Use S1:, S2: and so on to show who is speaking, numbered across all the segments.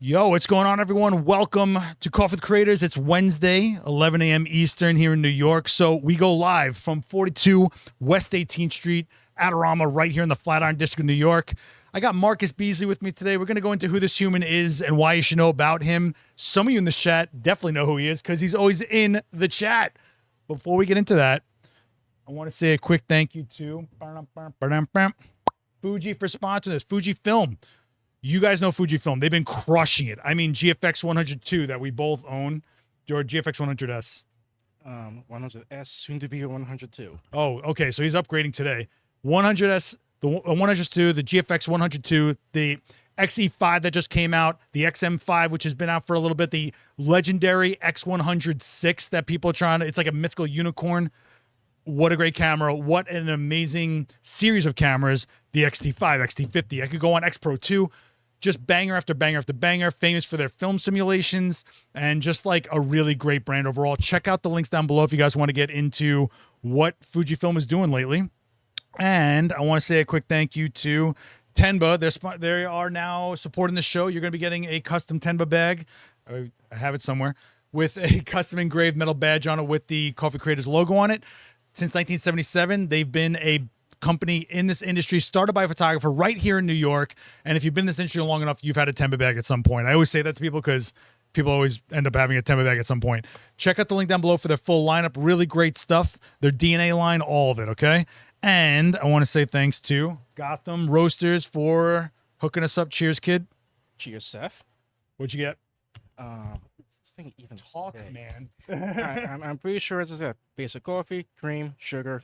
S1: Yo, what's going on, everyone? Welcome to Coffee with Creators. It's Wednesday, 11 a.m. Eastern here in New York. So we go live from 42 West 18th Street, Adorama, right here in the Flatiron District of New York. I got Marcus Beasley with me today. We're going to go into who this human is and why you should know about him. Some of you in the chat definitely know who he is because he's always in the chat. Before we get into that, I want to say a quick thank you to Fuji for sponsoring this. Fujifilm. You guys know Fujifilm. They've been crushing it. I mean, GFX 102 that we both own, or GFX 100S.
S2: 100S, soon to be a 102.
S1: Oh, okay. So he's upgrading today. 100S, the 102, the GFX 102, the XE5 that just came out, the XM5, which has been out for a little bit, the legendary X106 that people are trying to, it's like a mythical unicorn. What a great camera. What an amazing series of cameras. The XT5, XT50. I could go on X Pro 2. Just banger after banger after banger, famous for their film simulations, and just like a really great brand overall. Check out the links down below if you guys want to get into what Fujifilm is doing lately. And I want to say a quick thank you to Tenba. They are now supporting the show. You're going to be getting a custom Tenba bag. I have it somewhere with a custom engraved metal badge on it with the Coffee Creators logo on it. Since 1977, they've been a company in this industry started by a photographer right here in New York. And if you've been in this industry long enough, you've had a Tenba bag at some point. I always say that to people because people always end up having a Tenba bag at some point. Check out the link down below for their full lineup. Really great stuff. Their DNA line, all of it, okay? And I want to say thanks to Gotham Roasters for hooking us up. Cheers, kid.
S2: Cheers, Seth.
S1: What'd you get?
S2: This thing even
S1: Talk,
S2: say.
S1: man.
S2: I'm pretty sure it's a basic coffee, cream, sugar.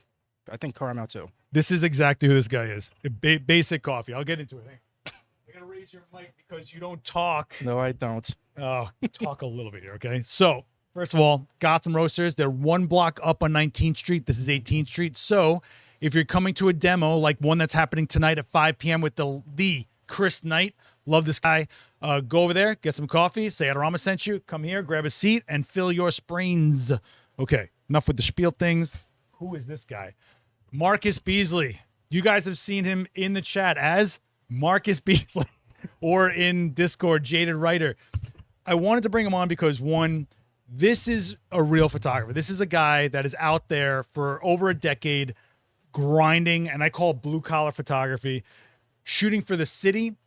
S2: I think caramel too.
S1: This is exactly who this guy is. Basic coffee. I'll get into it. I gotta raise your mic because you don't talk.
S2: No, I don't.
S1: Oh, talk a little bit here, okay? So, first of all, Gotham Roasters, they're one block up on 19th Street. This is 18th Street. So, if you're coming to a demo, like one that's happening tonight at 5 p.m. with the Chris Knight, love this guy, go over there, get some coffee, say Adorama sent you, come here, grab a seat, and fill your sprains. Okay, enough with the spiel things. Who is this guy? Marcus Beasley. You guys have seen him in the chat as Marcus Beasley or in Discord, Jaded Writer. I wanted to bring him on because, one, this is a real photographer. This is a guy that is out there for over a decade grinding, and I call it blue-collar photography, shooting for the city.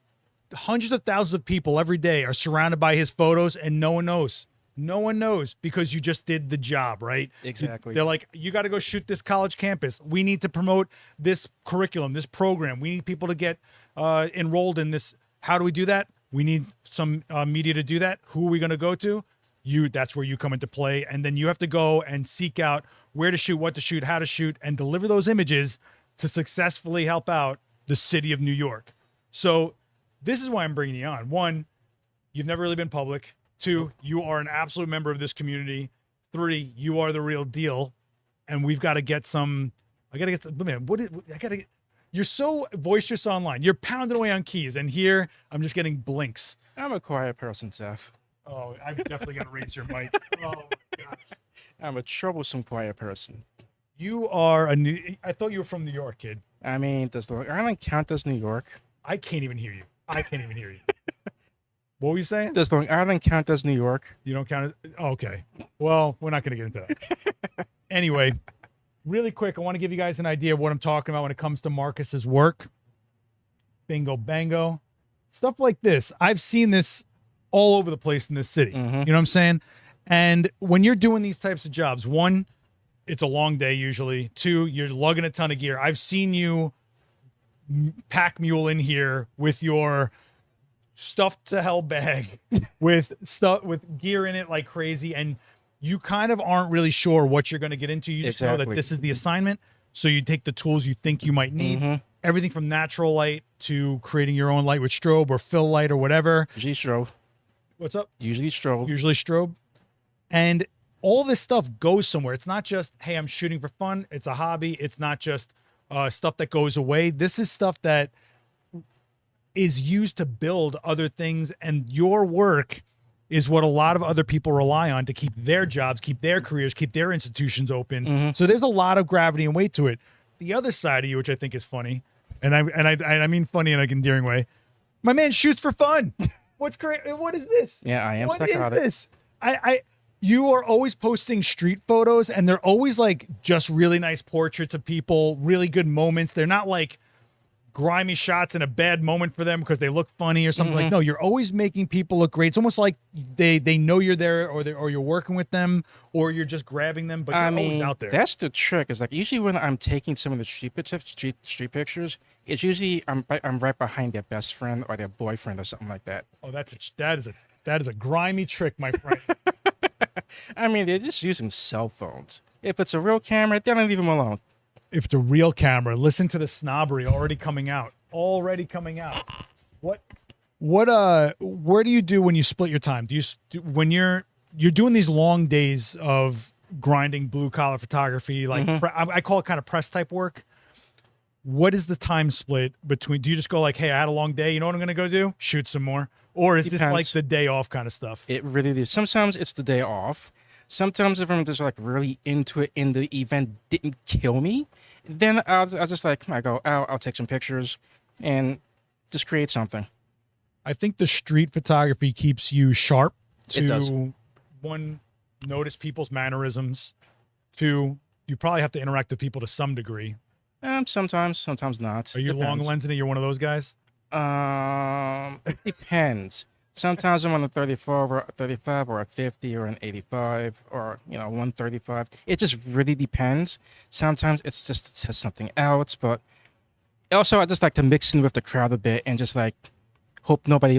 S1: Hundreds of thousands of people every day are surrounded by his photos, and no one knows. No one knows because you just did the job, right?
S2: Exactly.
S1: They're like, you got to go shoot this college campus. We need to promote this curriculum, this program. We need people to get enrolled in this. How do we do that? We need some media to do that. Who are we going to go to? That's where you come into play. And then you have to go and seek out where to shoot, what to shoot, how to shoot, and deliver those images to successfully help out the city of New York. So this is why I'm bringing you on. One, you've never really been public. Two, you are an absolute member of this community. Three, you are the real deal. And we've got to get some, man, you're so boisterous online. You're pounding away on keys. And here, I'm just getting blinks.
S2: I'm a quiet person, Seth.
S1: Oh, I'm definitely going to raise your mic. Oh, my gosh.
S2: I'm a troublesome quiet person.
S1: You are I thought you were from New York, kid.
S2: I mean, does Long Island count as New York?
S1: I can't even hear you. What were you saying?
S2: Does Long Island count as New York?
S1: You don't count it? Oh, okay. Well, we're not going to get into that. Anyway, really quick, I want to give you guys an idea of what I'm talking about when it comes to Marcus's work. Bingo, bango. Stuff like this. I've seen this all over the place in this city.
S2: Mm-hmm.
S1: You know what I'm saying? And when you're doing these types of jobs, one, it's a long day usually. Two, you're lugging a ton of gear. I've seen you pack mule in here with your stuffed to hell bag with gear in it like crazy, and you kind of aren't really sure what you're going to get into. You just know that this is the assignment, so you take the tools you think you might need. Mm-hmm. Everything from natural light to creating your own light with strobe or fill light or whatever.
S2: Usually strobe.
S1: What's up?
S2: Usually strobe.
S1: And all this stuff goes somewhere. It's not just, hey, I'm shooting for fun. It's a hobby. It's not just stuff that goes away. This is stuff that is used to build other things, and your work is what a lot of other people rely on to keep their jobs, keep their careers, keep their institutions open. Mm-hmm. So there's a lot of gravity and weight to it. The other side of you, which I think is funny, and I mean funny in an endearing way, my man shoots for fun. What's crazy? What is this?
S2: Yeah, I am
S1: What is
S2: psychotic.
S1: this? You are always posting street photos, and they're always like just really nice portraits of people, really good moments. They're not like grimy shots in a bad moment for them because they look funny or something. Like, no, you're always making people look great. It's almost like they know you're there, or you're working with them, or you're just grabbing them, but they're always out there.
S2: That's the trick. Is like usually when I'm taking some of the street pictures, it's usually I'm right behind their best friend or their boyfriend or something like that.
S1: Oh, that is a grimy trick, my friend.
S2: I mean, they're just using cell phones. If it's a real camera, then I leave them alone.
S1: If the real camera, listen to the snobbery already coming out. Where do you do when you split your time? When you're doing these long days of grinding blue collar photography, like I call it kind of press type work. What is the time split between? Do you just go like, hey, I had a long day. You know what I'm going to go do? Shoot some more. Or is this like the day off kind of stuff?
S2: It really is. Sometimes it's the day off. Sometimes if I'm just like really into it and the event didn't kill me, then I'll just like, I go out, I'll take some pictures and just create something.
S1: I think the street photography keeps you sharp
S2: It does.
S1: to, one, notice people's mannerisms. Two, you probably have to interact with people to some degree.
S2: Sometimes not.
S1: Are you long lensing it? You're one of those guys?
S2: It depends. Sometimes I'm on a 34 or 35 or a 50 or an 85 or 135. It just really depends. Sometimes it's just to test something out, but also I just like to mix in with the crowd a bit and just like hope nobody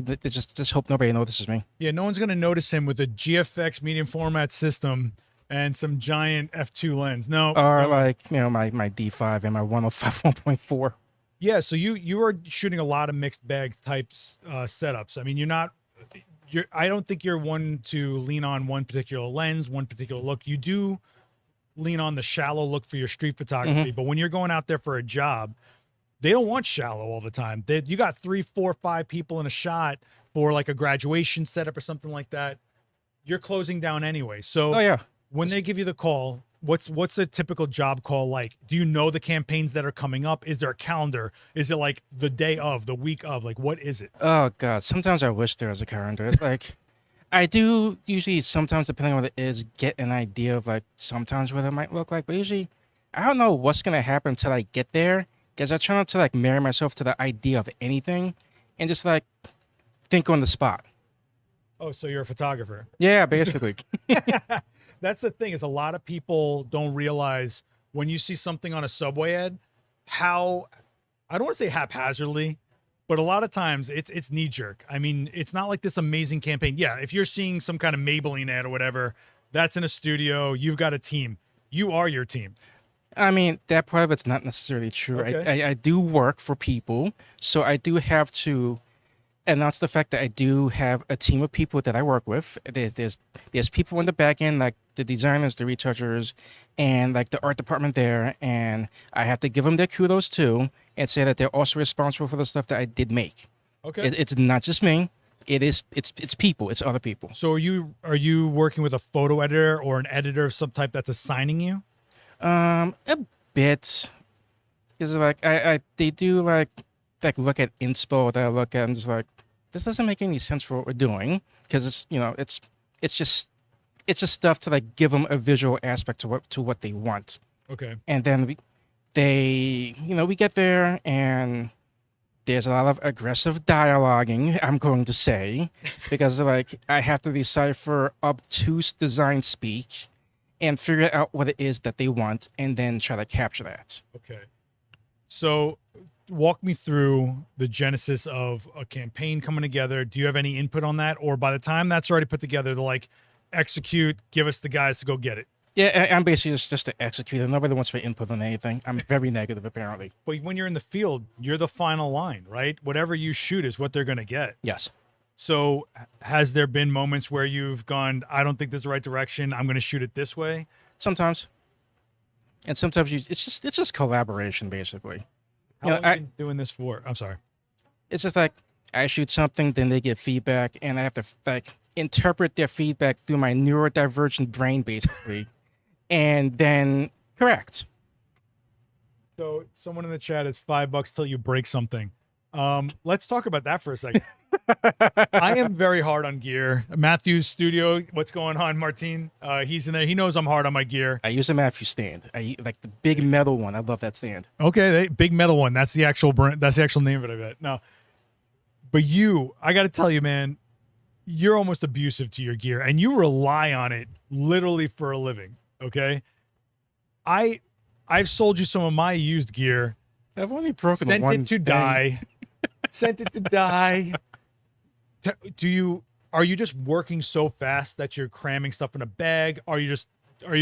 S2: notices me.
S1: Yeah, no one's gonna notice him with a GFX medium format system and some giant f2 lens. No.
S2: Or like my D5 and my 105 1.4.
S1: Yeah, so you are shooting a lot of mixed bag types setups. I mean, I don't think you're one to lean on one particular lens, one particular look. You do lean on the shallow look for your street photography, but when you're going out there for a job, they don't want shallow all the time. You got 3, 4, 5 people in a shot for like a graduation setup or something like that. You're closing down anyway. So when they give you the call, what's a typical job call like? Do you know the campaigns that are coming up? Is there a calendar? Is it like the day of, the week of? Like, what is it?
S2: Oh God, sometimes I wish there was a calendar. It's like I do usually sometimes, depending on what it is, get an idea of like sometimes what it might look like. But usually I don't know what's gonna happen until I get there, because I try not to like marry myself to the idea of anything and just like think on the spot.
S1: Oh, so you're a photographer.
S2: Yeah, basically.
S1: That's the thing, is a lot of people don't realize when you see something on a subway ad, how, I don't want to say haphazardly, but a lot of times it's knee jerk. I mean, it's not like this amazing campaign. Yeah, if you're seeing some kind of Maybelline ad or whatever, that's in a studio, you've got a team. You are your team.
S2: I mean, that part of it's not necessarily true.
S1: Okay.
S2: I do work for people, so I do have to announce the fact that I do have a team of people that I work with. There's people in the back end, like the designers, the retouchers, and like the art department there, and I have to give them their kudos too and say that they're also responsible for the stuff that I did make.
S1: Okay.
S2: It's not just me. It's people. It's other people.
S1: So are you working with a photo editor or an editor of some type that's assigning you?
S2: A bit. Is like they do like look at inspo that I look at and just like, this doesn't make any sense for what we're doing, because it's just stuff to like give them a visual aspect to what they want.
S1: Okay.
S2: And then we get there and there's a lot of aggressive dialoguing, I'm going to say, because like I have to decipher obtuse design speak and figure out what it is that they want and then try to capture that.
S1: Okay. So walk me through the genesis of a campaign coming together. Do you have any input on that? Or by the time that's already put together, to like execute, give us the guys to go get it?
S2: Yeah, I'm basically just to execute it. Nobody wants my input on anything. I'm very negative, apparently.
S1: But when you're in the field, you're the final line, right? Whatever you shoot is what they're going to get.
S2: Yes.
S1: So has there been moments where you've gone, I don't think this is the right direction, I'm going to shoot it this way?
S2: Sometimes. And sometimes it's just collaboration, basically.
S1: How long have you been doing this for? I'm sorry.
S2: It's just like I shoot something, then they get feedback, and I have to like interpret their feedback through my neurodivergent brain, basically, and then correct.
S1: So someone in the chat is $5 till you break something. Let's talk about that for a second. I am very hard on gear. Matthew's studio, what's going on, Martine? He's in there. He knows I'm hard on my gear.
S2: I use a Matthew stand. Like the big metal one. I love that stand.
S1: Okay, big metal one. That's the actual brand. That's the actual name of it, I bet. No, but I got to tell you, man, you're almost abusive to your gear, and you rely on it literally for a living. Okay, I've sold you some of my used gear.
S2: I've only broken
S1: Sent
S2: one
S1: it to
S2: thing.
S1: die. Sent it to die. Are you just working so fast that you're cramming stuff in a bag? Are you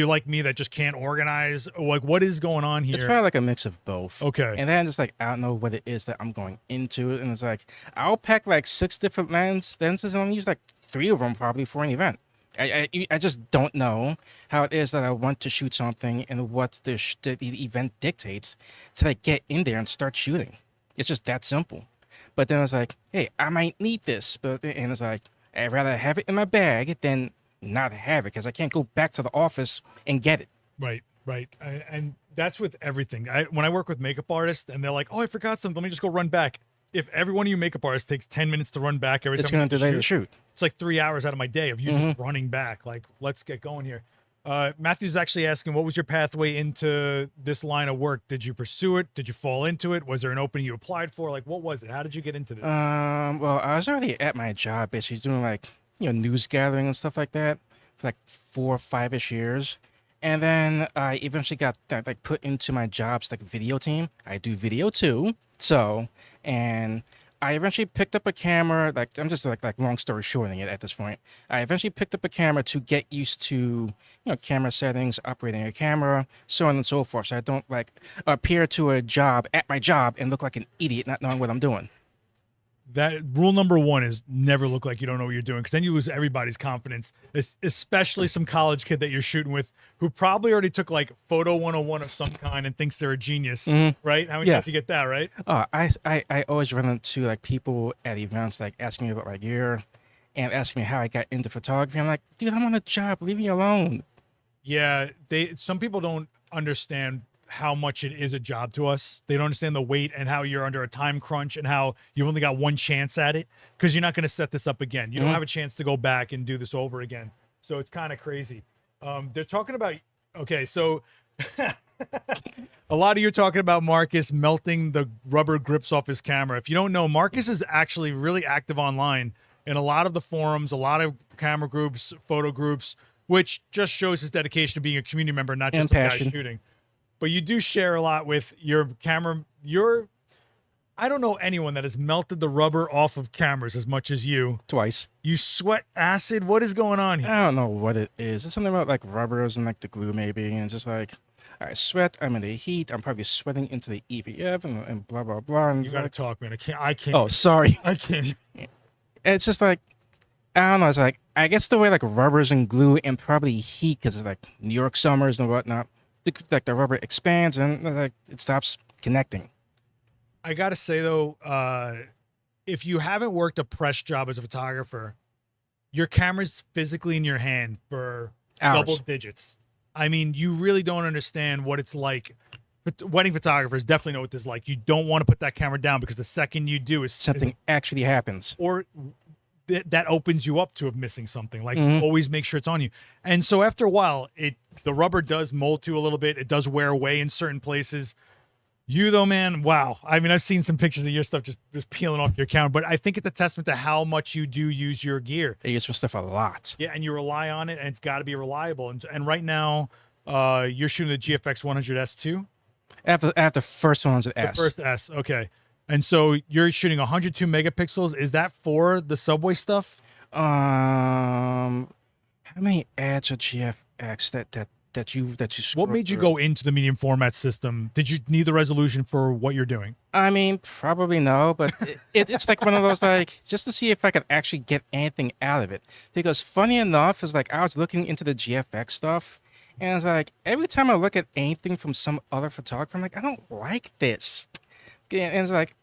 S1: like me that just can't organize? Like, what is going on here?
S2: It's probably like a mix of both.
S1: Okay.
S2: And then just like, I don't know what it is that I'm going into. And it's like, I'll pack like 6 different lenses and I'll use like 3 of them probably for an event. I just don't know how it is that I want to shoot something and what the event dictates to like get in there and start shooting. It's just that simple. But then it's like, hey, I might need this. And it's like, I'd rather have it in my bag than not have it because I can't go back to the office and get it.
S1: Right. And that's with everything. When I work with makeup artists and they're like, oh, I forgot something. Let me just go run back. If every one of you makeup artists takes 10 minutes to run back every time,
S2: It's going to delay the shoot.
S1: It's like 3 hours out of my day of you just running back. Like, let's get going here. Matthew's actually asking, what was your pathway into this line of work? Did you pursue it? Did you fall into it? Was there an opening you applied for? Like, what was it? How did you get into this?
S2: Well, I was already at my job, basically doing like, news gathering and stuff like that for like 4 or 5-ish years. And then I eventually got like put into my job's like video team. I do video too. So, and I eventually picked up a camera. Like, I'm just like long story shorting it at this point. I eventually picked up a camera to get used to, camera settings, operating a camera, so on and so forth. So I don't like appear to a job at my job and look like an idiot not knowing what I'm doing.
S1: That rule number 1 is never look like you don't know what you're doing, because then you lose everybody's confidence, especially some college kid that you're shooting with who probably already took like photo 101 of some kind and thinks they're a genius, right? How many times you get that, right?
S2: I always run into like people at events like asking me about my gear and asking me how I got into photography. I'm like, dude, I'm on a job. Leave me alone.
S1: Yeah, some people don't understand how much it is a job to us. They don't understand the weight and how you're under a time crunch and how you've only got one chance at it, because you're not going to set this up again. You don't have a chance to go back and do this over again. So it's kind of crazy. They're talking about, okay, so a lot of you are talking about Marcus melting the rubber grips off his camera. If you don't know, Marcus is actually really active online in a lot of the forums, a lot of camera groups, photo groups, which just shows his dedication to being a community member, not just a guy shooting. But you do share a lot with your camera. I don't know anyone that has melted the rubber off of cameras as much as you.
S2: Twice.
S1: You sweat acid. What is going on here?
S2: I don't know what it is. It's something about like rubbers and like the glue maybe. And just like, I sweat. I'm in the heat. I'm probably sweating into the EVF and blah, blah, blah. And
S1: You got to talk, man. I can't.
S2: Oh, sorry.
S1: I can't.
S2: It's just like, I don't know. It's like, I guess the way like rubbers and glue and probably heat, because it's like New York summers and whatnot. Like the rubber expands and like it stops connecting.
S1: I gotta say though, if you haven't worked a press job as a photographer, your camera's physically in your hand for
S2: Hours.
S1: Double digits. I mean, you really don't understand what it's like. Wedding photographers definitely know what this is like. You don't want to put that camera down, because the second you do
S2: Something actually happens.
S1: Or that opens you up to of missing something. Like, always make sure it's on you. And so after a while, the rubber does mold to a little bit. It does wear away in certain places. You though, man, wow. I mean, I've seen some pictures of your stuff just peeling off your camera, but I think it's a testament to how much you do use your gear.
S2: I use my stuff a lot.
S1: Yeah, and you rely on it, and it's got to be reliable. And right now, you're shooting the GFX 100S too?
S2: I have the first 100S.
S1: The first S, okay. And so you're shooting 102 megapixels. Is that for the subway stuff?
S2: How many ads are GFX that you
S1: What made you go into the medium format system? Did you need the resolution for what you're doing?
S2: I mean, probably no, but it's like one of those, like, just to see if I could actually get anything out of it. Because funny enough, it's like I was looking into the GFX stuff, and it's like every time I look at anything from some other photographer, I'm like, I don't like this. And it's like,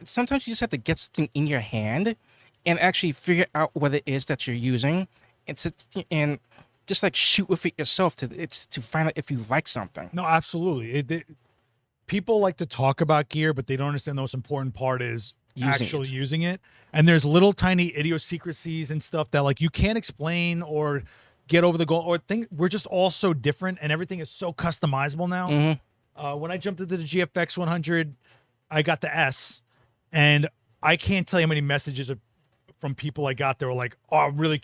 S2: sometimes you just have to get something in your hand and actually figure out what it is that you're using, and just like shoot with it yourself to find out if you like something.
S1: No, absolutely. People like to talk about gear, but they don't understand the most important part is actually using it. And there's little tiny idiosyncrasies and stuff that like you can't explain or get over the goal or think. We're just all so different, and everything is so customizable now. When I jumped into the GFX 100, I got the S, and I can't tell you how many messages from people I got that were like, "Oh, I really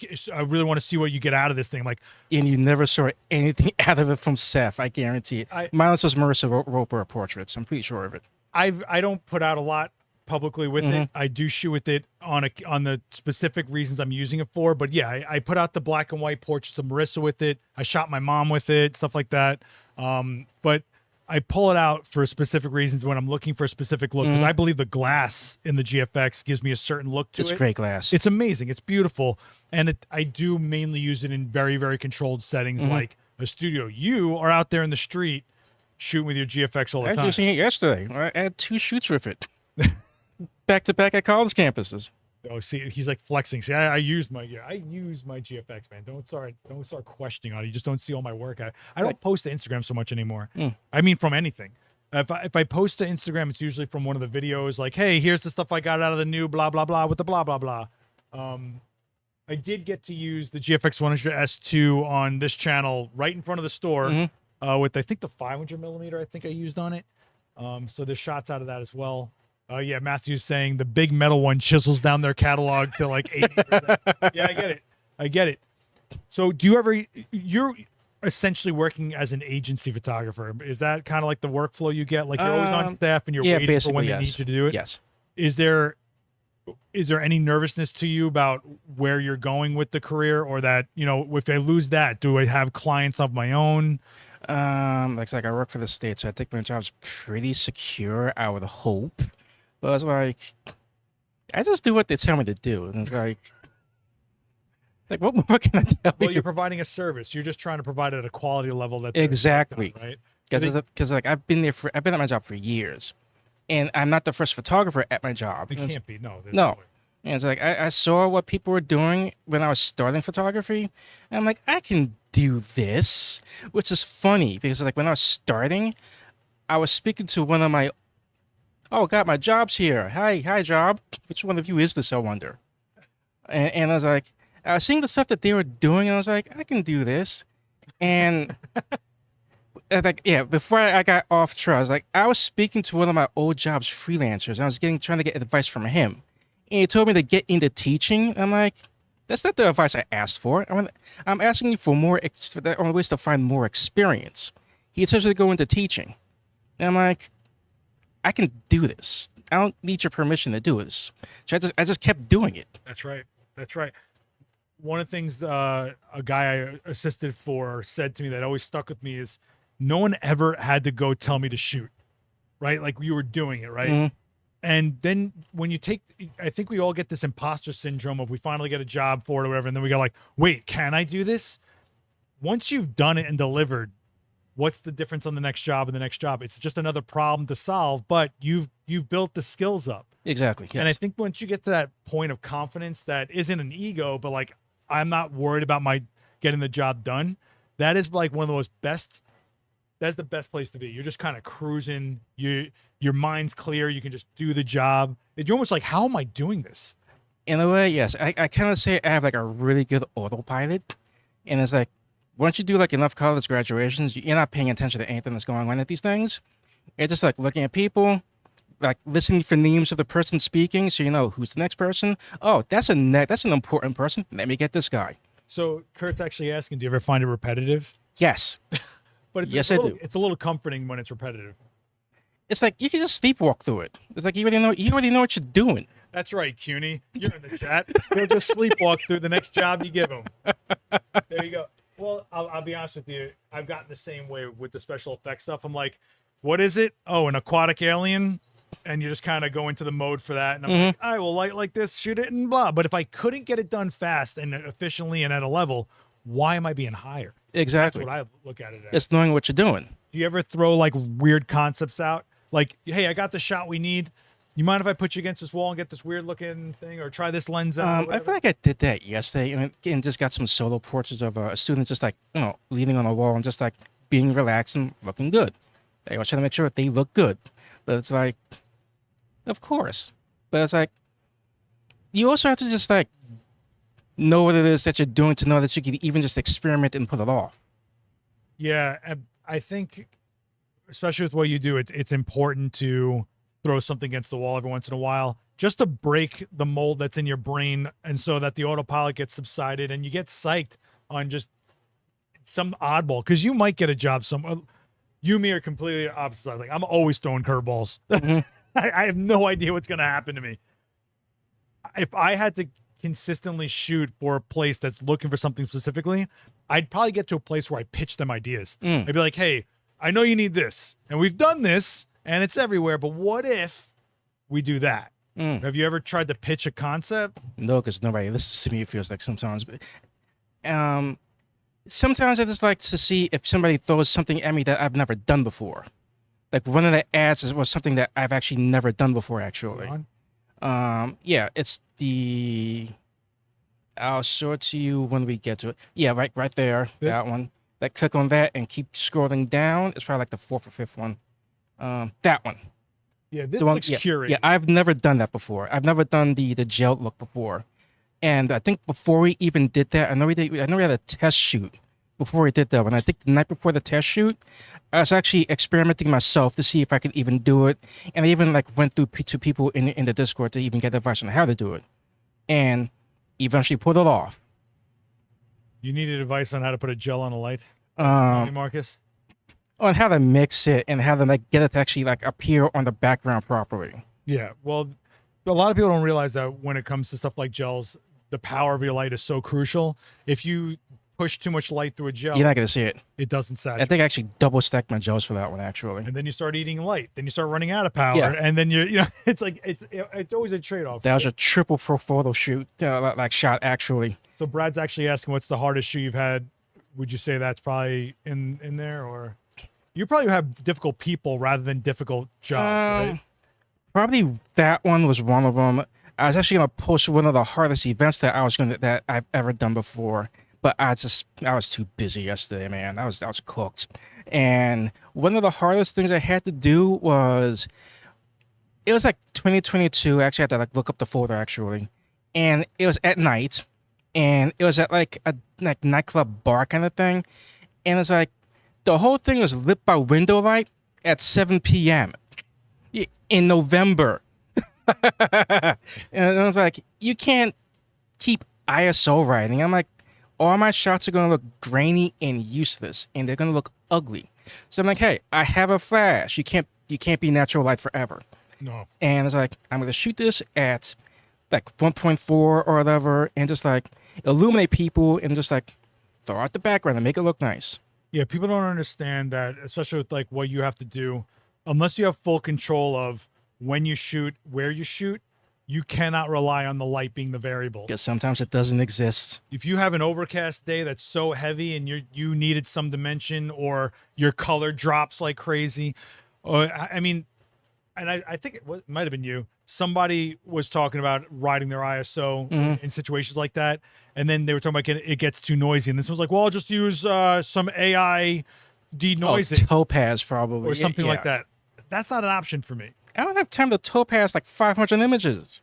S1: want to see what you get out of this thing." I'm like,
S2: and you never saw anything out of it from Seth. I guarantee it. Minus those Marissa Roper portraits. I'm pretty sure of it.
S1: I don't put out a lot publicly with it. I do shoot with it on the specific reasons I'm using it for. But yeah, I put out the black and white portraits of Marissa with it. I shot my mom with it, stuff like that. But I pull it out for specific reasons when I'm looking for a specific look, because I believe the glass in the GFX gives me a certain look to it.
S2: It's great glass.
S1: It's amazing. It's beautiful. And I do mainly use it in very, very controlled settings like a studio. You are out there in the street shooting with your GFX all the time.
S2: I was seeing it yesterday. I had 2 shoots with it. Back to back at college campuses.
S1: Oh, see, he's like flexing. See, I use my GFX, man. Don't start questioning on it. You just don't see all my work. I don't post to Instagram so much anymore. I mean, from anything. If I post to Instagram, it's usually from one of the videos. Like, hey, here's the stuff I got out of the new blah blah blah with the blah blah blah. I did get to use the GFX 100S2 on this channel right in front of the store with I think the 500mm I think I used on it. So there's shots out of that as well. Yeah, Matthew's saying the big metal one chisels down their catalog to like 80%. Yeah, I get it. So you're essentially working as an agency photographer. Is that kind of like the workflow you get? Like you're always on staff and you're waiting for when they need you to do it?
S2: Yes.
S1: Is there any nervousness to you about where you're going with the career, or that, if I lose that, do I have clients of my own?
S2: Like I work for the state, so I think my job's pretty secure, I would hope. But it's like, I just do what they tell me to do. And it's like what more can I tell you?
S1: Well, you're providing a service. You're just trying to provide it at a quality level that
S2: exactly,
S1: right?
S2: Because I've been at my job for years, and I'm not the first photographer at my job.
S1: It can't be. No.
S2: No. And it's like I saw what people were doing when I was starting photography, and I'm like, I can do this, which is funny because like when I was starting, I was speaking to one of my, God, my job's here. Hi, job. Which one of you is this, I wonder? And I was like, I was seeing the stuff that they were doing, and I was like, I can do this. And before I got off track, I was speaking to one of my old jobs freelancers, and I was trying to get advice from him. And he told me to get into teaching. I'm like, that's not the advice I asked for. I'm asking you for ways to find more experience. He says to go into teaching. And I'm like, I can do this. I don't need your permission to do this. So I just kept doing it.
S1: That's right. One of the things a guy I assisted for said to me that always stuck with me is no one ever had to go tell me to shoot, right? Like you were doing it, right? And then when I think we all get this imposter syndrome of we finally get a job for it or whatever, and then we go like, wait, can I do this? Once you've done it and delivered, what's the difference on the next job and the next job? It's just another problem to solve, but you've built the skills up.
S2: Exactly. Yes.
S1: And I think once you get to that point of confidence that isn't an ego, but like I'm not worried about my getting the job done, that is like one of those that's the best place to be. You're just kind of cruising. Your mind's clear. You can just do the job. You're almost like, how am I doing this?
S2: In a way, yes. I kind of say I have like a really good autopilot. And it's like, once you do like enough college graduations, you're not paying attention to anything that's going on at these things. You're just like looking at people, like listening for names of the person speaking, so you know who's the next person. Oh, that's an important person. Let me get this guy.
S1: So Kurt's actually asking, do you ever find it repetitive?
S2: Yes.
S1: But
S2: I do.
S1: It's a little comforting when it's repetitive.
S2: It's like you can just sleepwalk through it. It's like you already know what you're doing.
S1: That's right, CUNY. You're in the chat. He'll just sleepwalk through the next job you give him. There you go. Well, I'll be honest with you. I've gotten the same way with the special effects stuff. I'm like, what is it? Oh, an aquatic alien? And you just kind of go into the mode for that. And I'm like, I will light like this, shoot it, and blah. But if I couldn't get it done fast and efficiently and at a level, why am I being hired?
S2: Exactly.
S1: That's what I look at it as.
S2: It's knowing what you're doing.
S1: Do you ever throw like weird concepts out? Like, hey, I got the shot we need. You mind if I put you against this wall and get this weird looking thing, or try this lens out?
S2: I feel like I did that yesterday, and just got some solo portraits of a student just like, leaning on a wall and just like being relaxed and looking good. I was trying to make sure that they look good, but it's like, of course. But it's like, you also have to just like know what it is that you're doing to know that you can even just experiment and put it off.
S1: Yeah, and I think, especially with what you do, it's important to throw something against the wall every once in a while, just to break the mold that's in your brain, and so that the autopilot gets subsided and you get psyched on just some oddball. Because you might get a job you and me are completely opposite. Like, I'm always throwing curveballs.
S2: Mm-hmm.
S1: I have no idea what's going to happen to me. If I had to consistently shoot for a place that's looking for something specifically, I'd probably get to a place where I pitch them ideas. I'd be like, hey, I know you need this, and we've done this, and it's everywhere, but what if we do that? Have you ever tried to pitch a concept?
S2: No, because nobody listens to me, it feels like sometimes. But sometimes I just like to see if somebody throws something at me that I've never done before. Like one of the ads was something that I've actually never done before, actually. Yeah, it's the... I'll show it to you when we get to it. Yeah, right there, that one. Like, click on that and keep scrolling down. It's probably like the 4th or 5th one. That one.
S1: Yeah, this
S2: one,
S1: looks curated.
S2: Yeah, I've never done that before. I've never done the gel look before. And I think before we even did that, I know we had a test shoot before we did that one. I think the night before the test shoot, I was actually experimenting myself to see if I could even do it. And I even like went through to people in the Discord to even get advice on how to do it. And eventually pulled it off.
S1: You needed advice on how to put a gel on a light, Marcus?
S2: On how to mix it and how to like get it to actually like appear on the background properly.
S1: Yeah, well, a lot of people don't realize that when it comes to stuff like gels, the power of your light is so crucial. If you push too much light through a gel,
S2: you're not gonna see it.
S1: It doesn't saturate.
S2: I think I actually double stacked my gels for that one, actually.
S1: And then you start eating light. Then you start running out of power, and then it's like it's always a trade-off.
S2: That was a triple pro photo shoot, like shot actually.
S1: So Brad's actually asking, what's the hardest shoot you've had? Would you say that's probably in there, or you probably have difficult people rather than difficult jobs, right?
S2: Probably that one was one of them. I was actually gonna post one of the hardest events that I've ever done before, but I was too busy yesterday, man. I was cooked. And one of the hardest things I had to do was, it was like 2022. Actually, I had to like look up the folder actually, and it was at night, and it was at like a nightclub bar kind of thing, and it's like the whole thing was lit by window light at 7 p.m. in November. And I was like, you can't keep ISO writing. I'm like, all my shots are going to look grainy and useless, and they're going to look ugly. So I'm like, hey, I have a flash. You can't be natural light forever.
S1: No.
S2: And it's like, I'm going to shoot this at like 1.4 or whatever, and just like illuminate people and just like throw out the background and make it look nice.
S1: Yeah, people don't understand that, especially with like what you have to do. Unless you have full control of when you shoot, where you shoot, you cannot rely on the light being the variable.
S2: Because sometimes it doesn't exist.
S1: If you have an overcast day that's so heavy and you needed some dimension, or your color drops like crazy, or I mean, and I think it might have been you. Somebody was talking about riding their ISO in situations like that, and then they were talking about it gets too noisy, and this was like, well, I'll just use some AI denoising,
S2: Topaz probably,
S1: or something like that. That's not an option for me.
S2: I don't have time to topaz like 500 images.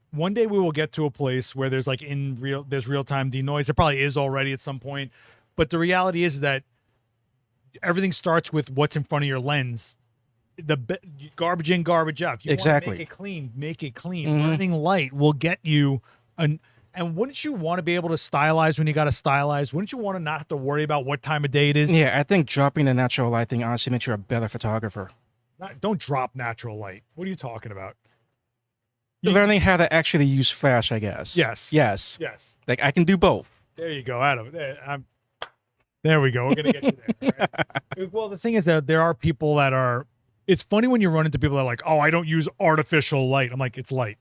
S1: One day we will get to a place where there's like there's real-time denoise. There probably is already at some point, but the reality is that everything starts with what's in front of your lens. The garbage in, garbage out. If you want to make it clean, make it clean. Running light will get you and wouldn't you want to be able to stylize when you got to stylize? Wouldn't you want to not have to worry about what time of day it is?
S2: Yeah, I think dropping the natural light thing honestly makes you a better photographer.
S1: Don't drop natural light. What are you talking about?
S2: Learning how to actually use flash, I guess. Yes. Like I can do both.
S1: There you go, Adam. There we go. We're gonna get you there. Right? Well, the thing is that there are people that are. It's funny when you run into people that are like, "Oh, I don't use artificial light." I'm like, "It's light,"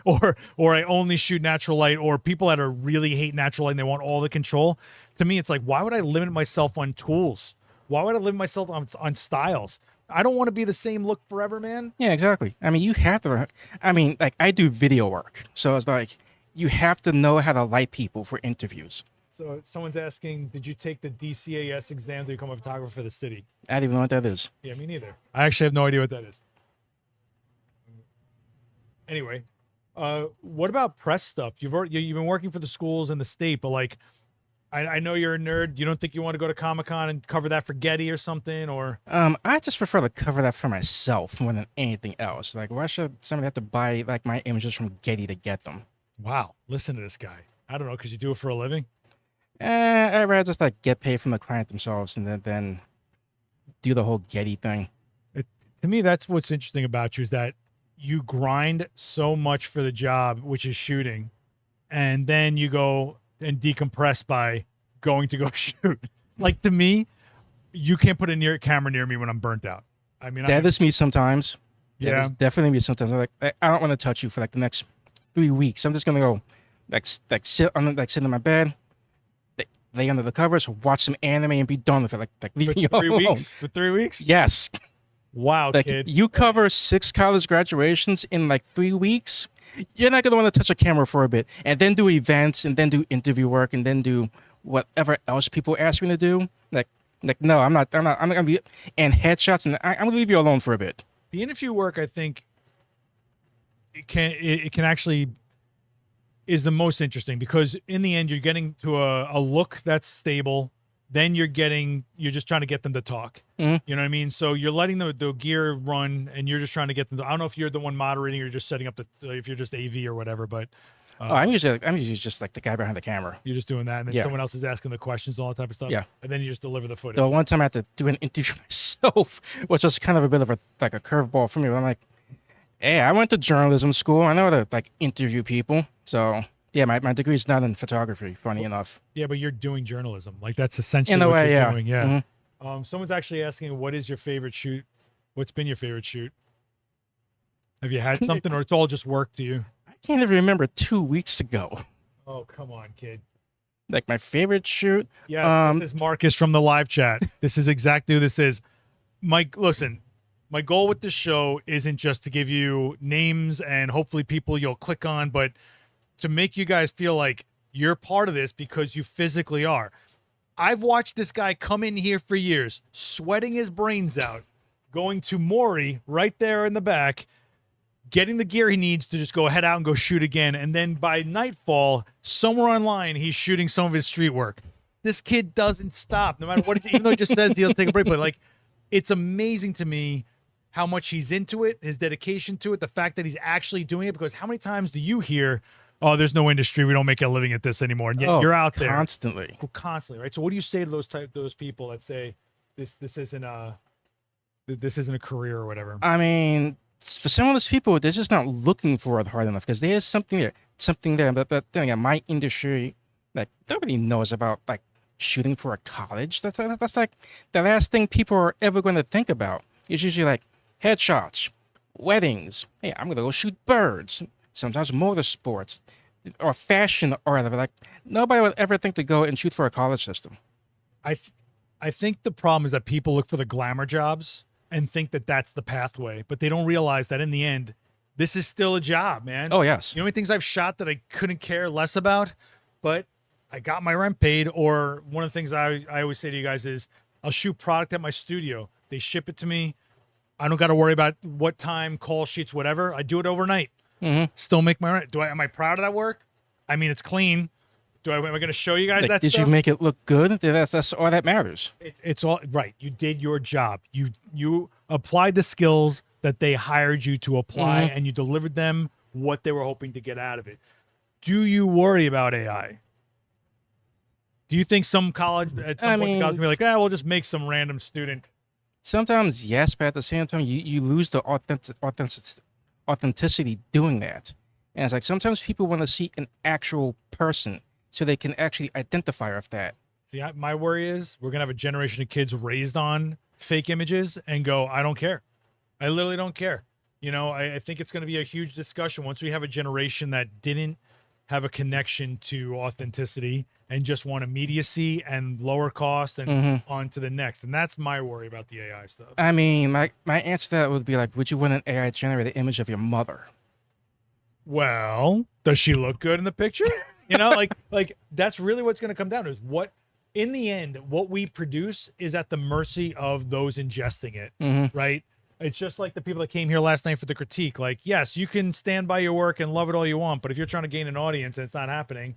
S1: or "I only shoot natural light," or people that are really hate natural light and they want all the control. To me, it's like, why would I limit myself on tools? Why would I limit myself on styles? I don't want to be the same look forever, man.
S2: Yeah, exactly. I mean, you have to. I mean, like I do video work, so it's like you have to know how to light people for interviews.
S1: So someone's asking, did you take the DCAS exam to become a photographer for the city?
S2: I don't even know what that is.
S1: Yeah, me neither. I actually have no idea what that is. Anyway, what about press stuff? You've been working for the schools in the state, but like, I know you're a nerd. You don't think you want to go to Comic-Con and cover that for Getty or something, or
S2: I just prefer to cover that for myself more than anything else. Like, why should somebody have to buy like my images from Getty to get them?
S1: wow, listen to this guy. I don't know, because you do it for a living.
S2: I'd rather just like get paid from the client themselves and then do the whole Getty thing.
S1: To me, that's what's interesting about you is that you grind so much for the job, which is shooting, and then you go and decompress by going to go shoot. Like, to me, you can't put a camera near me when I'm burnt out. I mean,
S2: That is me sometimes.
S1: Yeah.
S2: That is definitely me sometimes. I'm like, I don't want to touch you for like the next 3 weeks. I'm just gonna go sit in my bed, lay under the covers, watch some anime, and be done with it. Like leave me
S1: for 3
S2: alone.
S1: weeks. For 3 weeks?
S2: Yes.
S1: Wow,
S2: Like,
S1: kid.
S2: you cover 6 college graduations in like 3 weeks. You're not gonna want to touch a camera for a bit, and then do events, and then do interview work, and then do whatever else people ask me to do. Like no, I'm not gonna be and headshots, and I'm gonna leave you alone for a bit.
S1: The interview work, I think, it can actually is the most interesting, because in the end you're getting to a look that's stable. Then you're just trying to get them to talk.
S2: Mhm.
S1: You know what I mean? So you're letting the gear run, and you're just trying to get them to, I don't know if you're the one moderating or just setting up if you're just AV or whatever, but
S2: I'm usually just like the guy behind the camera.
S1: you're just doing that, and then
S2: Yeah.
S1: someone else is asking the questions and all that type of stuff.
S2: Yeah.
S1: And then you just deliver the footage.
S2: The one time I had to do an interview myself, which was kind of a bit of a curveball for me. But I'm like, hey, I went to journalism school. I know how to like interview people. So yeah, my degree is not in photography. Funny enough.
S1: Yeah, but you're doing journalism. Like, that's essentially
S2: In a
S1: what
S2: way,
S1: you're
S2: yeah.
S1: doing. Yeah.
S2: Mhm.
S1: Someone's actually asking, what is your favorite shoot? What's been your favorite shoot? Have you had something, or it's all just work to you?
S2: I can't even remember 2 weeks ago.
S1: Oh, come on, kid.
S2: Like my favorite shoot.
S1: Yes, this is Marcus from the live chat. This is exactly who this is. Mike, listen, my goal with this show isn't just to give you names and hopefully people you'll click on, but to make you guys feel like you're part of this, because you physically are. I've watched this guy come in here for years, sweating his brains out, going to Maury right there in the back, getting the gear he needs to just go head out and go shoot again. And then by nightfall, somewhere online, he's shooting some of his street work. This kid doesn't stop, no matter what, even though he just says he'll take a break. But like, it's amazing to me how much he's into it, his dedication to it, the fact that he's actually doing it. Because how many times do you hear, oh, there's no industry, we don't make a living at this anymore, and yet you're out there
S2: constantly,
S1: right? So what do you say to those people that say this isn't a career or whatever?
S2: I mean, for some of those people, they're just not looking for it hard enough, because there's something there. But then again, my industry, like, nobody knows about like shooting for a college. That's like the last thing people are ever going to think about. It's usually like headshots, weddings. Hey, I'm gonna go shoot birds. Sometimes motorsports or fashion or whatever. Like, nobody would ever think to go and shoot for a college system.
S1: I think the problem is that people look for the glamour jobs and think that that's the pathway, but they don't realize that in the end, this is still a job, man.
S2: Oh yes.
S1: You know how many things I've shot that I couldn't care less about, but I got my rent paid. Or one of the things I always say to you guys is, I'll shoot product at my studio. They ship it to me. I don't got to worry about what time, call sheets, whatever. I do it overnight. Still make my rent. Am I proud of that work? I mean, it's clean. Am I going to show you guys
S2: Like,
S1: that
S2: did
S1: stuff?
S2: you make it look good? That's all that matters.
S1: It's all right. You did your job. You applied the skills that they hired you to apply, and you delivered them what they were hoping to get out of it. Do you worry about AI? Do you think some college at some point college will be like, we'll just make some random student?
S2: Sometimes yes, but at the same time, you lose the authenticity doing that. And it's like, sometimes people want to see an actual person so they can actually identify with that.
S1: See, my worry is we're going to have a generation of kids raised on fake images and go, I don't care. I literally don't care. You know, I think it's going to be a huge discussion once we have a generation that didn't have a connection to authenticity and just want immediacy and lower cost and on to the next. And that's my worry about the AI stuff.
S2: I mean, my answer to that would be like, would you want an AI generated image of your mother?
S1: Well, does she look good in the picture? You know, like that's really what's going to come down to, is what, in the end, what we produce is at the mercy of those ingesting it, right? It's just like the people that came here last night for the critique. Like, yes, you can stand by your work and love it all you want, but if you're trying to gain an audience and it's not happening,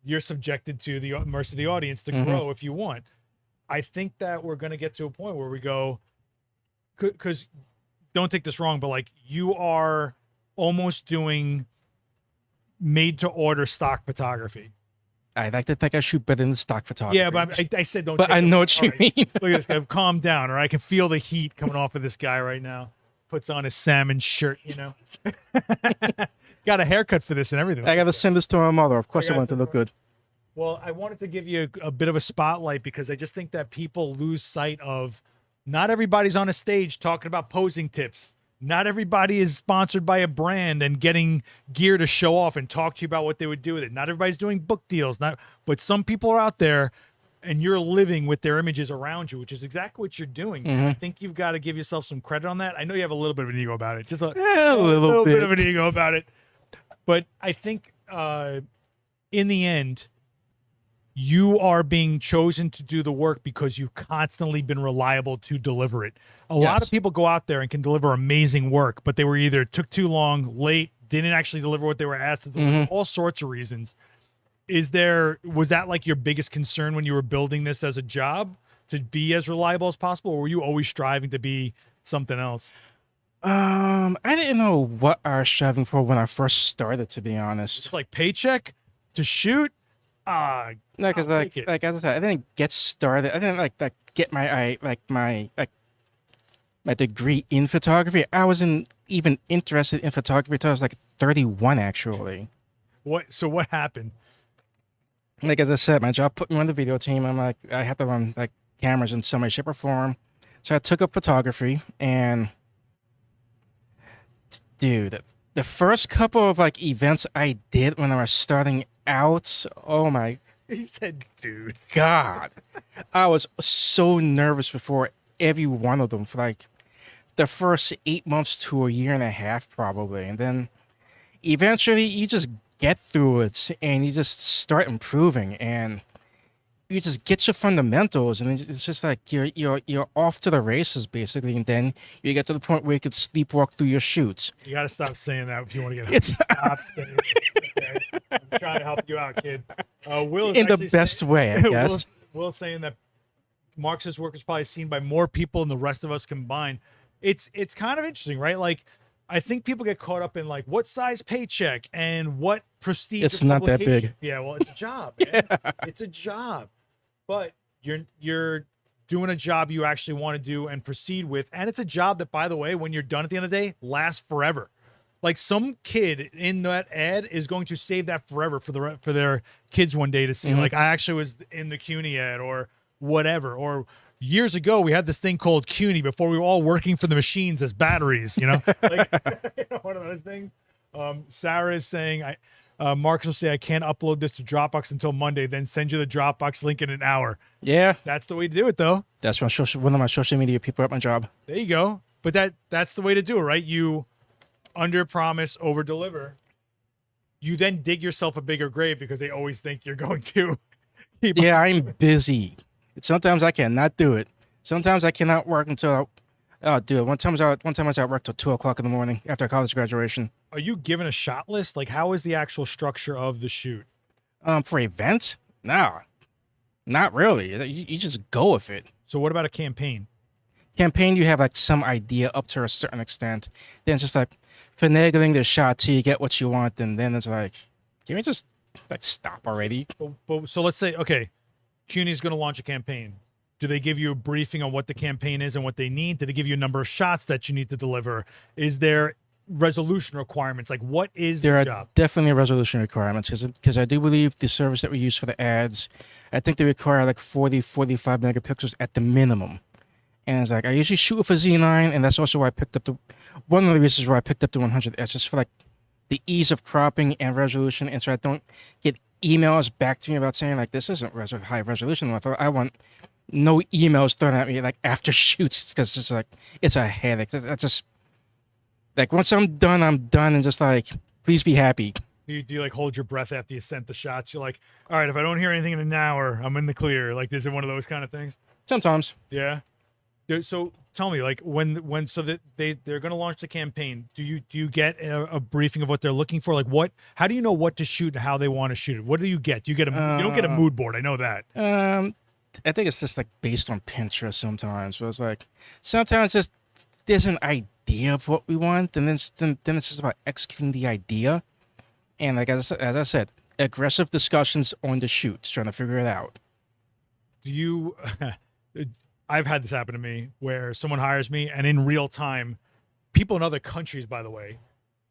S1: you're subjected to the mercy of the audience to grow if you want. I think that we're going to get to a point where we go, because don't take this wrong, but like you are almost doing made to order stock photography.
S2: I like to think I shoot better than stock photography.
S1: Yeah, but I said don't.
S2: But I know what you mean.
S1: Look at this guy. Calm down, or I can feel the heat coming off of this guy right now. Puts on his salmon shirt, you know. Got a haircut for this and everything.
S2: I got to send this to my mother. Of course, I want it to look good.
S1: Well, I wanted to give you a bit of a spotlight because I just think that people lose sight of not everybody's on a stage talking about posing tips. Not everybody is sponsored by a brand and getting gear to show off and talk to you about what they would do with it. Not everybody's doing book deals. But some people are out there and you're living with their images around you, which is exactly what you're doing. And I think you've got to give yourself some credit on that. I know you have a little bit of an ego about it. Just a little bit of an ego about it. But I think in the end, you are being chosen to do the work because you've constantly been reliable to deliver it. A lot of people go out there and can deliver amazing work, but they were either took too long, late, didn't actually deliver what they were asked to deliver, all sorts of reasons. Was that like your biggest concern when you were building this as a job, to be as reliable as possible, or were you always striving to be something else?
S2: I didn't know what I was striving for when I first started, to be honest.
S1: It's like paycheck to shoot.
S2: Like as I said, I didn't get started. I didn't like get my degree in photography. I wasn't even interested in photography until I was like 31, actually.
S1: So what happened?
S2: Like as I said, my job put me on the video team. I'm like, I have to run like cameras in some way, shape, or form. So I took up photography, and dude, the first couple of like events I did when I was starting out, oh my,
S1: He said, dude,
S2: God, I was so nervous before every one of them for like the first 8 months to a year and a half, probably. And then eventually you just get through it and you just start improving, and you just get your fundamentals, and it's just like you're off to the races basically. And then you get to the point where you could sleepwalk through your shoots.
S1: You got to stop saying that if you want to get help. Stop saying it. Okay? I'm trying to help you out, kid. Will
S2: in the best way, I guess.
S1: Will's saying that Marcus's work is probably seen by more people than the rest of us combined. It's kind of interesting, right? Like, I think people get caught up in like what size paycheck and what prestige.
S2: It's not that big.
S1: Yeah, well, it's a job. Man. It's a job, but you're doing a job you actually want to do and proceed with, and it's a job that, by the way, when you're done at the end of the day, lasts forever. Like, some kid in that ad is going to save that forever for their kids one day to see. Like, I actually was in the CUNY ad or whatever. Or years ago, we had this thing called CUNY before we were all working for the machines as batteries, you know? Like, one of those things. Sarah is saying, Marcus will say, I can't upload this to Dropbox until Monday, then send you the Dropbox link in an hour.
S2: Yeah.
S1: That's the way to do it, though.
S2: That's one of my social media people at my job.
S1: There you go. But that's the way to do it, right? You under promise, over deliver. You then dig yourself a bigger grave because they always think you're going to.
S2: Yeah, I'm busy. Sometimes I cannot do it. Sometimes I cannot work until I'll do it. One time I was at work till 2 o'clock in the morning after college graduation.
S1: Are you given a shot list? Like, how is the actual structure of the shoot?
S2: For events? No, not really. You just go with it.
S1: So what about a campaign?
S2: Campaign, you have like some idea up to a certain extent. Then it's just like finagling the shot till you get what you want, and then it's like, can we just like stop already?
S1: So let's say, okay, CUNY's going to launch a campaign. Do they give you a briefing on what the campaign is and what they need? Do they give you a number of shots that you need to deliver? Is there resolution requirements? Like, what is the job?
S2: There are definitely resolution requirements because I do believe the service that we use for the ads, I think they require like 45 megapixels at the minimum. And it's like, I usually shoot with a Z9, and that's also why I picked up one of the reasons why I picked up the 100S, just for like the ease of cropping and resolution, and so I don't get emails back to me about saying like, this isn't high resolution. I want no emails thrown at me like after shoots, because it's like, it's a headache. I just, like, once I'm done, and just like, please be happy.
S1: Do you like hold your breath after you sent the shots? You're like, all right, if I don't hear anything in an hour, I'm in the clear. Like, is it one of those kind of things?
S2: Sometimes.
S1: Yeah. So tell me, like when so that they're going to launch the campaign, do you get a briefing of what they're looking for? Like how do you know what to shoot and how they want to shoot it? What do you get? You don't get a mood board. I know that.
S2: I think it's just like based on Pinterest sometimes. So it's like sometimes just there's an idea of what we want, and then it's just about executing the idea. And like as I said, aggressive discussions on the shoot, trying to figure it out.
S1: Do you? I've had this happen to me where someone hires me, and in real time, people in other countries, by the way,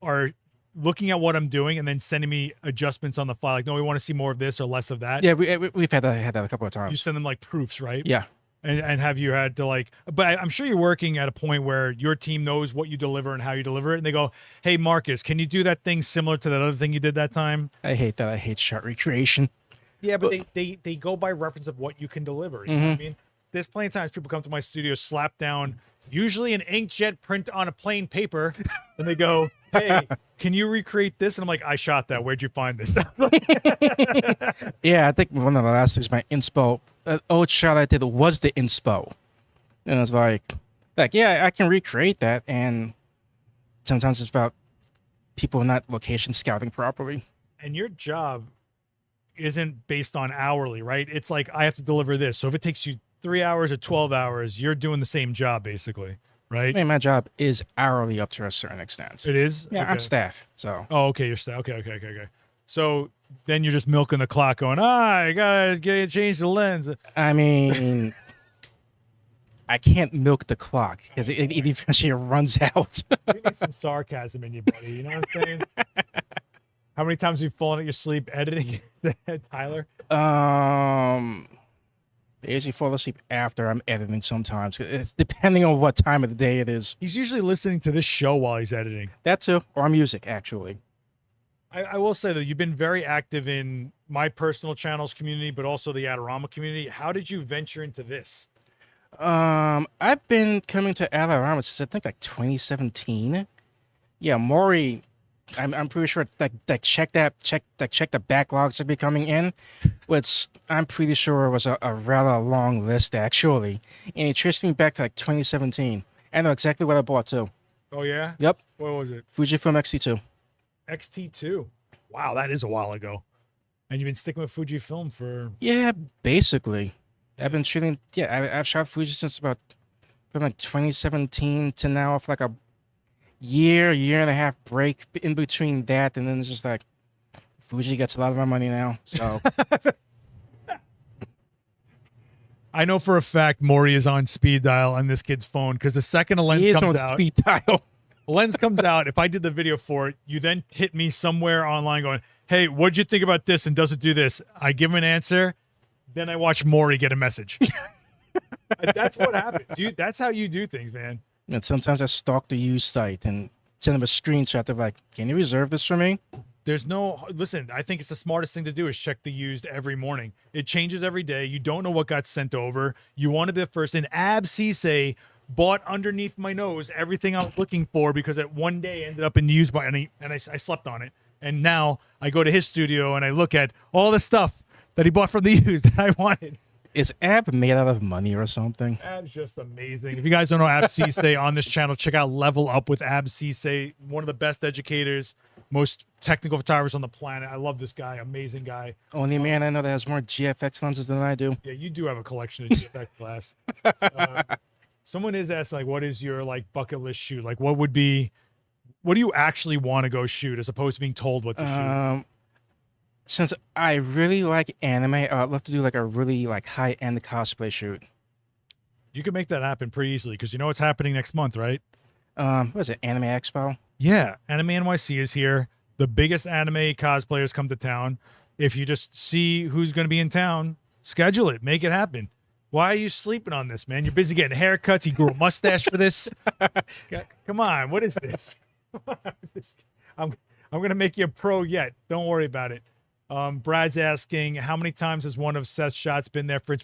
S1: are looking at what I'm doing and then sending me adjustments on the fly. Like, no, we want to see more of this or less of that.
S2: Yeah, we've had that a couple of times.
S1: You send them like proofs, right?
S2: Yeah.
S1: And have you had to like, but I'm sure you're working at a point where your team knows what you deliver and how you deliver it. And they go, hey, Marcus, can you do that thing similar to that other thing you did that time?
S2: I hate that. I hate shot recreation.
S1: Yeah, but they go by reference of what you can deliver. You know what I mean? There's plenty of times people come to my studio, slap down, usually an inkjet print on a plain paper, and they go, hey, can you recreate this? And I'm like, I shot that. Where'd you find this?
S2: Yeah, I think one of the last things my inspo, an old shot I did was the inspo. And it's like, yeah, I can recreate that. And sometimes it's about people not location scouting properly.
S1: And your job isn't based on hourly, right? It's like, I have to deliver this. So if it takes you 3 hours or 12 hours, you're doing the same job basically, right?
S2: I mean, my job is hourly up to a certain extent.
S1: It is?
S2: Yeah,
S1: okay.
S2: I'm staff, so.
S1: Oh, okay, you're staff. Okay. So then you're just milking the clock going, I gotta change the lens.
S2: I mean, I can't milk the clock because it eventually runs out.
S1: You need some sarcasm in you, buddy. You know what I'm saying? How many times have you fallen at your sleep editing, Tyler?
S2: I usually fall asleep after I'm editing sometimes. It's depending on what time of the day it is.
S1: He's usually listening to this show while he's editing.
S2: That too, or music, actually.
S1: I will say that you've been very active in my personal channels community, but also the Adorama community. How did you venture into this?
S2: I've been coming to Adorama since I think like 2017. Yeah, Maury, I'm pretty sure that check the backlogs to be coming in, which I'm pretty sure was a rather long list actually, and it traced me back to like 2017. I know exactly what I bought too.
S1: Oh yeah?
S2: Yep.
S1: What was it?
S2: Fujifilm X-T2.
S1: X-T2. Wow, that is a while ago. And you've been sticking with Fujifilm for...
S2: Yeah, basically. I've been shooting. Yeah, I've shot Fuji since about from like 2017 to now, for like a year and a half break in between that, and then it's just like Fuji gets a lot of my money now. So
S1: I know for a fact Maury is on speed dial on this kid's phone because the second a lens comes out,
S2: speed dial.
S1: a lens comes out. If I did the video for it, you then hit me somewhere online going, "Hey, what'd you think about this? And does it do this?" I give him an answer, then I watch Maury get a message. That's what happens. That's how you do things, man.
S2: And sometimes I stalk the used site and send them a screenshot of like, "Can you reserve this for me?"
S1: There's no, listen, I think it's the smartest thing to do is check the used every morning. It changes every day. You don't know what got sent over. You want to be the first. And Absise bought underneath my nose everything I was looking for because it one day ended up in the used and I slept on it. And now I go to his studio and I look at all the stuff that he bought from the used that I wanted.
S2: Is Ab made out of money or something?
S1: Ab's just amazing. If you guys don't know Absise on this channel, check out Level Up with Absise, one of the best educators, most technical photographers on the planet. I love this guy, amazing guy.
S2: Only man I know that has more GFX lenses than I do.
S1: Yeah, you do have a collection of GFX glass. Someone is asking, like, what is your like bucket list shoot? Like, what do you actually want to go shoot as opposed to being told what to shoot?
S2: Since I really like anime, I'd love to do like a really like high-end cosplay shoot.
S1: You can make that happen pretty easily because you know what's happening next month, right?
S2: What is it, Anime Expo?
S1: Yeah, Anime NYC is here. The biggest anime cosplayers come to town. If you just see who's going to be in town, schedule it, make it happen. Why are you sleeping on this, man? You're busy getting haircuts. You grew a mustache for this. Come on, what is this? I'm going to make you a pro yet. Don't worry about it. Brad's asking, how many times has one of Seth's shots been there for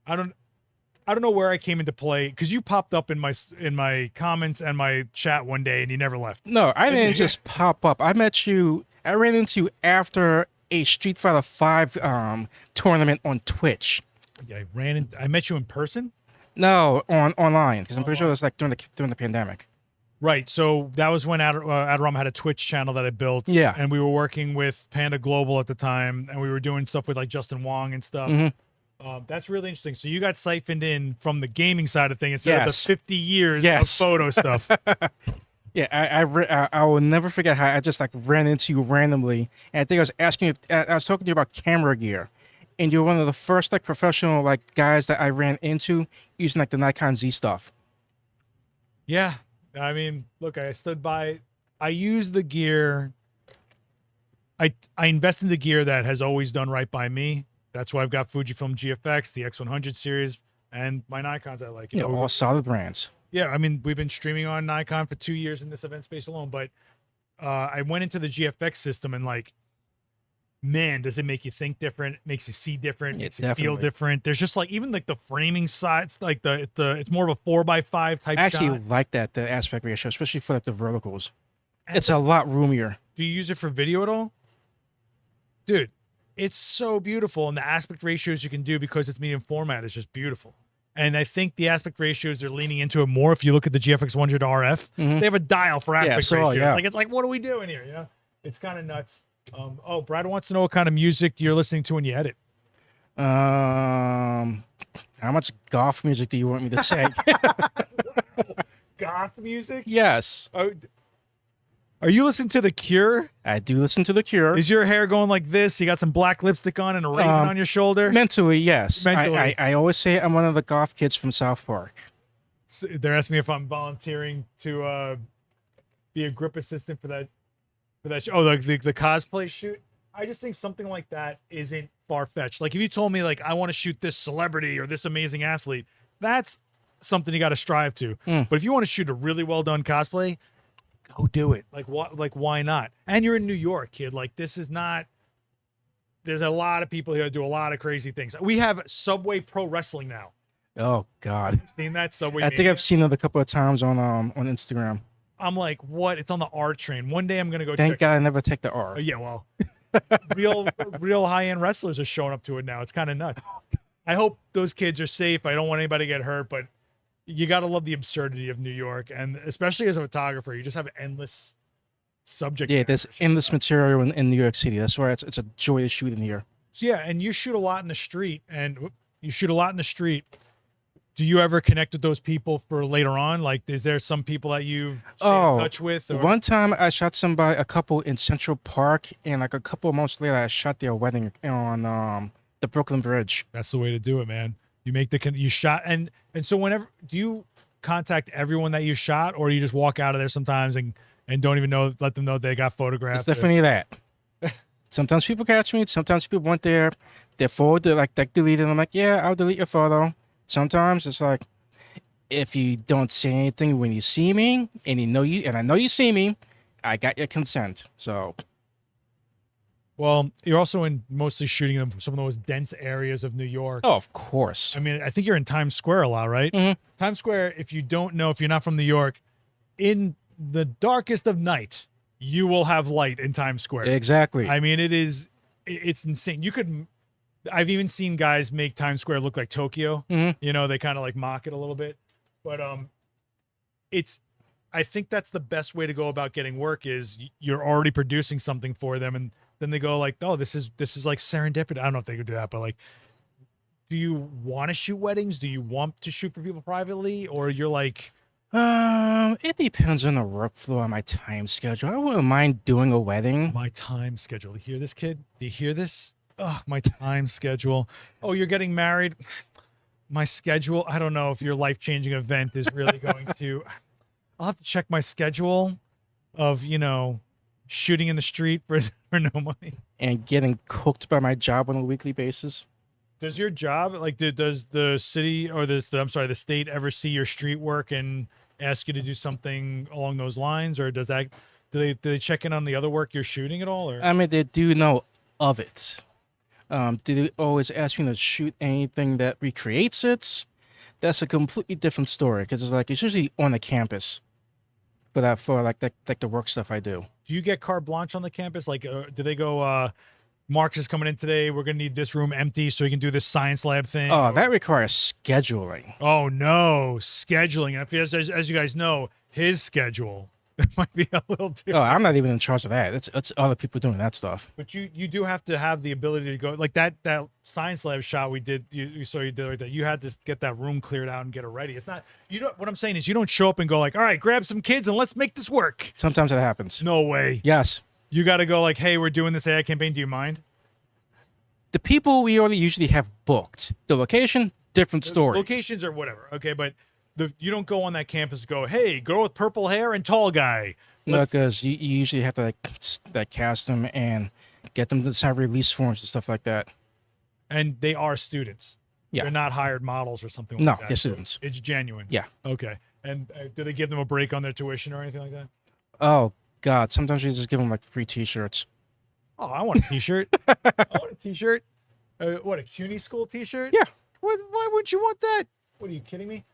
S1: I don't know where I came into play because you popped up in my comments and my chat one day and you never left.
S2: No, I didn't just pop up. I ran into you after a Street Fighter V tournament on Twitch.
S1: Yeah, I met you in person.
S2: No, online, because I'm pretty sure it was like during the pandemic.
S1: Right. So that was when Adorama had a Twitch channel that I built.
S2: Yeah.
S1: And we were working with Panda Global at the time, and we were doing stuff with like Justin Wong and stuff. That's really interesting. So you got siphoned in from the gaming side of things instead of the 50 years of photo stuff.
S2: Yeah, I will never forget how I just like ran into you randomly, and I think I was asking you, I was talking to you about camera gear, and you're one of the first like professional like guys that I ran into using like the Nikon Z stuff.
S1: Yeah. I mean, look, I stood by. I use the gear. I invest in the gear that has always done right by me. That's why I've got Fujifilm GFX, the X100 series, and my Nikons I like.
S2: You know, all solid brands.
S1: Yeah, I mean, we've been streaming on Nikon for 2 years in this event space alone, but I went into the GFX system and like, man, does it make you think different? It makes you see different, makes you feel different. There's just like even like the framing sides, like it's more of a 4x5 type.
S2: I actually like the aspect ratio, especially for like the verticals. It's a lot roomier.
S1: Do you use it for video at all? Dude, it's so beautiful, and the aspect ratios you can do because it's medium format is just beautiful. And I think the aspect ratios they're leaning into it more. If you look at the GFX 100 RF, they have a dial for aspect ratios. Like it's like, what are we doing here? You know, it's kind of nuts. Oh, Brad wants to know what kind of music you're listening to when you edit.
S2: How much goth music do you want me to say?
S1: Goth music?
S2: Yes.
S1: Are you listening to The Cure?
S2: I do listen to The Cure.
S1: Is your hair going like this? You got some black lipstick on and a raven on your shoulder?
S2: Mentally, yes.
S1: Mentally.
S2: I always say I'm one of the goth kids from South Park.
S1: So they're asking me if I'm volunteering to be a grip assistant for that show. Oh, the cosplay shoot. I just think something like that isn't far-fetched. Like if you told me like I want to shoot this celebrity or this amazing athlete, that's something you got to strive to. But if you want to shoot a really well done cosplay, go do it. Like what? Like why not? And you're in New York, kid. Like this is not. There's a lot of people here that do a lot of crazy things. We have Subway Pro Wrestling now.
S2: Oh God,
S1: seen that Subway?
S2: I think I've seen it a couple of times on Instagram.
S1: I'm like, what? It's on the R train. One day I'm gonna go.
S2: Thank God I never take the R.
S1: Yeah, well, real high end wrestlers are showing up to it now. It's kind of nuts. I hope those kids are safe. I don't want anybody to get hurt, but you got to love the absurdity of New York, and especially as a photographer, you just have endless subject.
S2: Yeah, there's endless material in New York City. That's why it's a joy to shoot in here.
S1: So yeah, and you shoot a lot in the street, Do you ever connect with those people for later on? Like, is there some people that you've stayed in touch with? Or?
S2: One time I shot a couple in Central Park, and like a couple of months later, I shot their wedding on the Brooklyn Bridge.
S1: That's the way to do it, man. You make you shot, and so whenever, do you contact everyone that you shot, or you just walk out of there sometimes and don't even let them know they got photographed?
S2: It's definitely that. Sometimes people catch me. Sometimes people want their photo like deleted. I'm like, yeah, I'll delete your photo. Sometimes it's like, if you don't say anything when you see me, and I know you see me, I got your consent. So.
S1: Well, you're also mostly shooting in some of the most dense areas of New York.
S2: Oh, of course.
S1: I mean, I think you're in Times Square a lot, right? Times Square, if you don't know, if you're not from New York, in the darkest of night, you will have light in Times Square.
S2: Exactly.
S1: I mean, it's insane. I've even seen guys make Times Square look like Tokyo. You know, they kind of like mock it a little bit. But I think that's the best way to go about getting work is you're already producing something for them, and then they go like, oh, this is like serendipity. I don't know if they could do that, but like, do you want to shoot weddings? Do you want to shoot for people privately? Or you're like...
S2: It depends on the workflow and my time schedule. I wouldn't mind doing a wedding.
S1: My time schedule. You hear this, kid? Do you hear this? Oh, my time schedule. Oh, you're getting married? My schedule. I don't know if your life-changing event is really going to... I'll have to check my schedule of, shooting in the street for no money.
S2: And getting cooked by my job on a weekly basis.
S1: Does your job, like, does the city or the state ever see your street work and ask you to do something along those lines? Or do they check in on the other work you're shooting at all? Or?
S2: I mean, they do know of it. Do they always ask me to shoot anything that recreates it? That's a completely different story, because it's usually on the campus. For the work stuff I do.
S1: Do you get carte blanche on the campus? Like, do they go, Marcus is coming in today. We're gonna need this room empty so he can do this science lab thing.
S2: Oh, that requires scheduling.
S1: Oh no, scheduling. As you guys know, his schedule might be a little different.
S2: Oh, I'm not even in charge of that. It's other people doing that stuff.
S1: But you do have to have the ability to go like that science lab shot we did. You saw you did like that. You had to get that room cleared out and get it ready. It's not you don't. What I'm saying is you don't show up and go like, all right, grab some kids and let's make this work.
S2: Sometimes it happens.
S1: No way.
S2: Yes.
S1: You got to go like, hey, we're doing this ad campaign. Do you mind?
S2: The people we already usually have booked. The location, different story.
S1: Locations or whatever. Okay, but you don't go on that campus and go, hey, girl with purple hair and tall guy.
S2: No, because you usually have to like cast them and get them to sign release forms and stuff like that.
S1: And they are students.
S2: Yeah.
S1: They're not hired models or something like
S2: No,
S1: that.
S2: they're students.
S1: It's genuine.
S2: Yeah.
S1: Okay. And do they give them a break on their tuition or anything like that?
S2: Oh God, sometimes we just give them like free T-shirts.
S1: Oh, I want a T-shirt. I want a T-shirt. What, a CUNY school T-shirt?
S2: Yeah.
S1: Why wouldn't you want that? What, are you kidding me?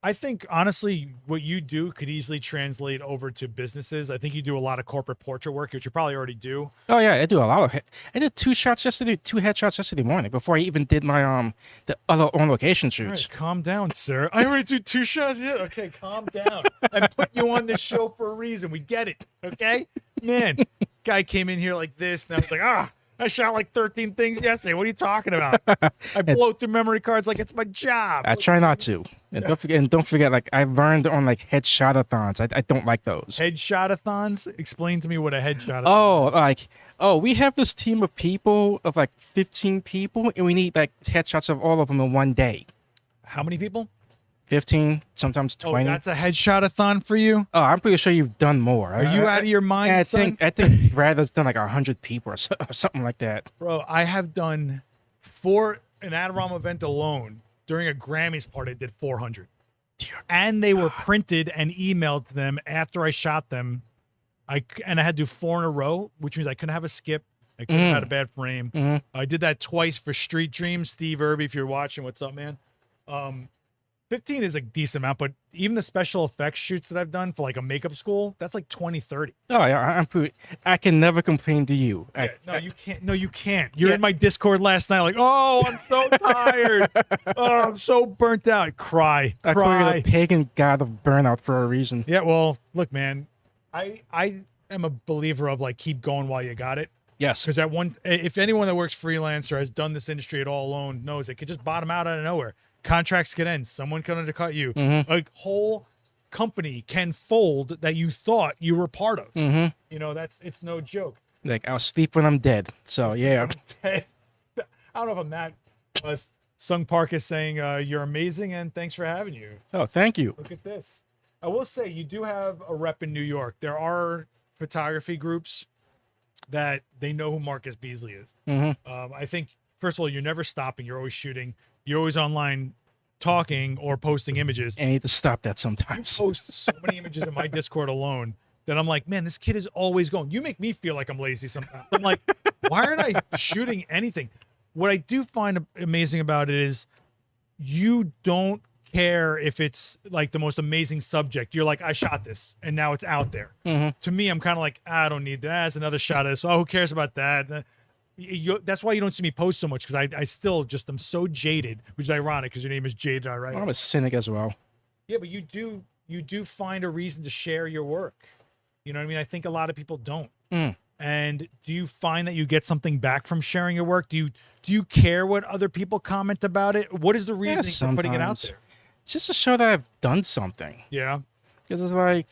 S1: I think, honestly, what you do could easily translate over to businesses. I think you do a lot of corporate portrait work, which you probably already do.
S2: Oh yeah, I do a lot of. I did two headshots yesterday morning before I even did my the other on location
S1: All
S2: shoots.
S1: right, calm down, sir. I already do 2 shots yet. Okay, calm down. I put you on this show for a reason. We get it. Okay, man. Guy came in here like this, and I was like, I shot like 13 things yesterday. What are you talking about? I blow through memory cards like it's my job.
S2: I try not to, and don't forget. Like I learned on like headshot-a-thons. I don't like those.
S1: Headshot-a-thons? Explain to me what a headshot-a-thon is.
S2: We have this team of people of like 15 people, and we need like headshots of all of them in one day.
S1: How many people?
S2: 15, sometimes 20.
S1: Oh, that's a headshot-a-thon for you?
S2: Oh, I'm pretty sure you've done more.
S1: Are you out of your mind, son?
S2: I think Brad has done like 100 people or something like that.
S1: Bro, I have done for an Adorama event alone during a Grammys party. I did 400, and they were printed and emailed to them after I shot them. I had to do 4 in a row, which means I couldn't have a skip. I couldn't have had a bad frame. I did that twice for Street Dreams. Steve Irby, if you're watching, what's up, man? 15 is a decent amount, but even the special effects shoots that I've done for like a makeup school, that's like 20, 30.
S2: Oh yeah, I can never complain to you.
S1: Yeah, you can't. No, you can't. You're in my Discord last night, like, oh, I'm so tired. Oh, I'm so burnt out. I
S2: call you the pagan god of burnout for a reason.
S1: Yeah, well, look, man, I am a believer of like keep going while you got it.
S2: Yes.
S1: Because if anyone that works freelance or has done this industry at all alone knows it could just bottom out of nowhere. Contracts could end. Someone could undercut you. A whole company can fold that you thought you were part of. You know, it's no joke.
S2: Like I'll sleep when I'm dead. So yeah.
S1: I don't know if I'm that. Sung Park is saying you're amazing and thanks for having you.
S2: Oh, thank you.
S1: Look at this. I will say you do have a rep in New York. There are photography groups that they know who Marcus Beasley is. I think first of all, you're never stopping. You're always shooting. You're always online talking or posting images.
S2: I need to stop that sometimes.
S1: I post so many images in my Discord alone that I'm like, man, this kid is always going. You make me feel like I'm lazy sometimes. I'm like, why aren't I shooting anything? What I do find amazing about it is you don't care if it's like the most amazing subject. You're like, I shot this and now it's out there. To me, I'm kind of like, I don't need that. That's another shot of this. Oh, who cares about that? That's why you don't see me post so much, because I still just am so jaded, which is ironic because your name is Jaded, right?
S2: I'm a cynic as well.
S1: Yeah, but you do find a reason to share your work. You know what I mean? I think a lot of people don't. And do you find that you get something back from sharing your work? Do you care what other people comment about it? What is the reasoning for putting it out there?
S2: Just to show that I've done something.
S1: Yeah.
S2: Because it's like,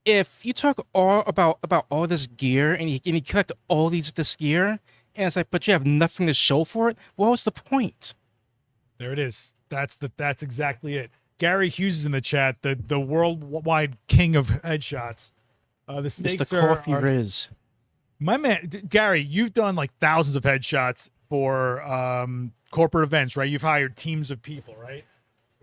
S2: if you talk all about all this gear and you collect all this gear, and it's like, but you have nothing to show for it, what was the point? There
S1: it is. That's exactly it. Gary Hughes is in the chat, the worldwide king of headshots. The stakes
S2: Mr. Coffee Riz.
S1: My man, Gary, you've done like thousands of headshots for corporate events, right? You've hired teams of people, right?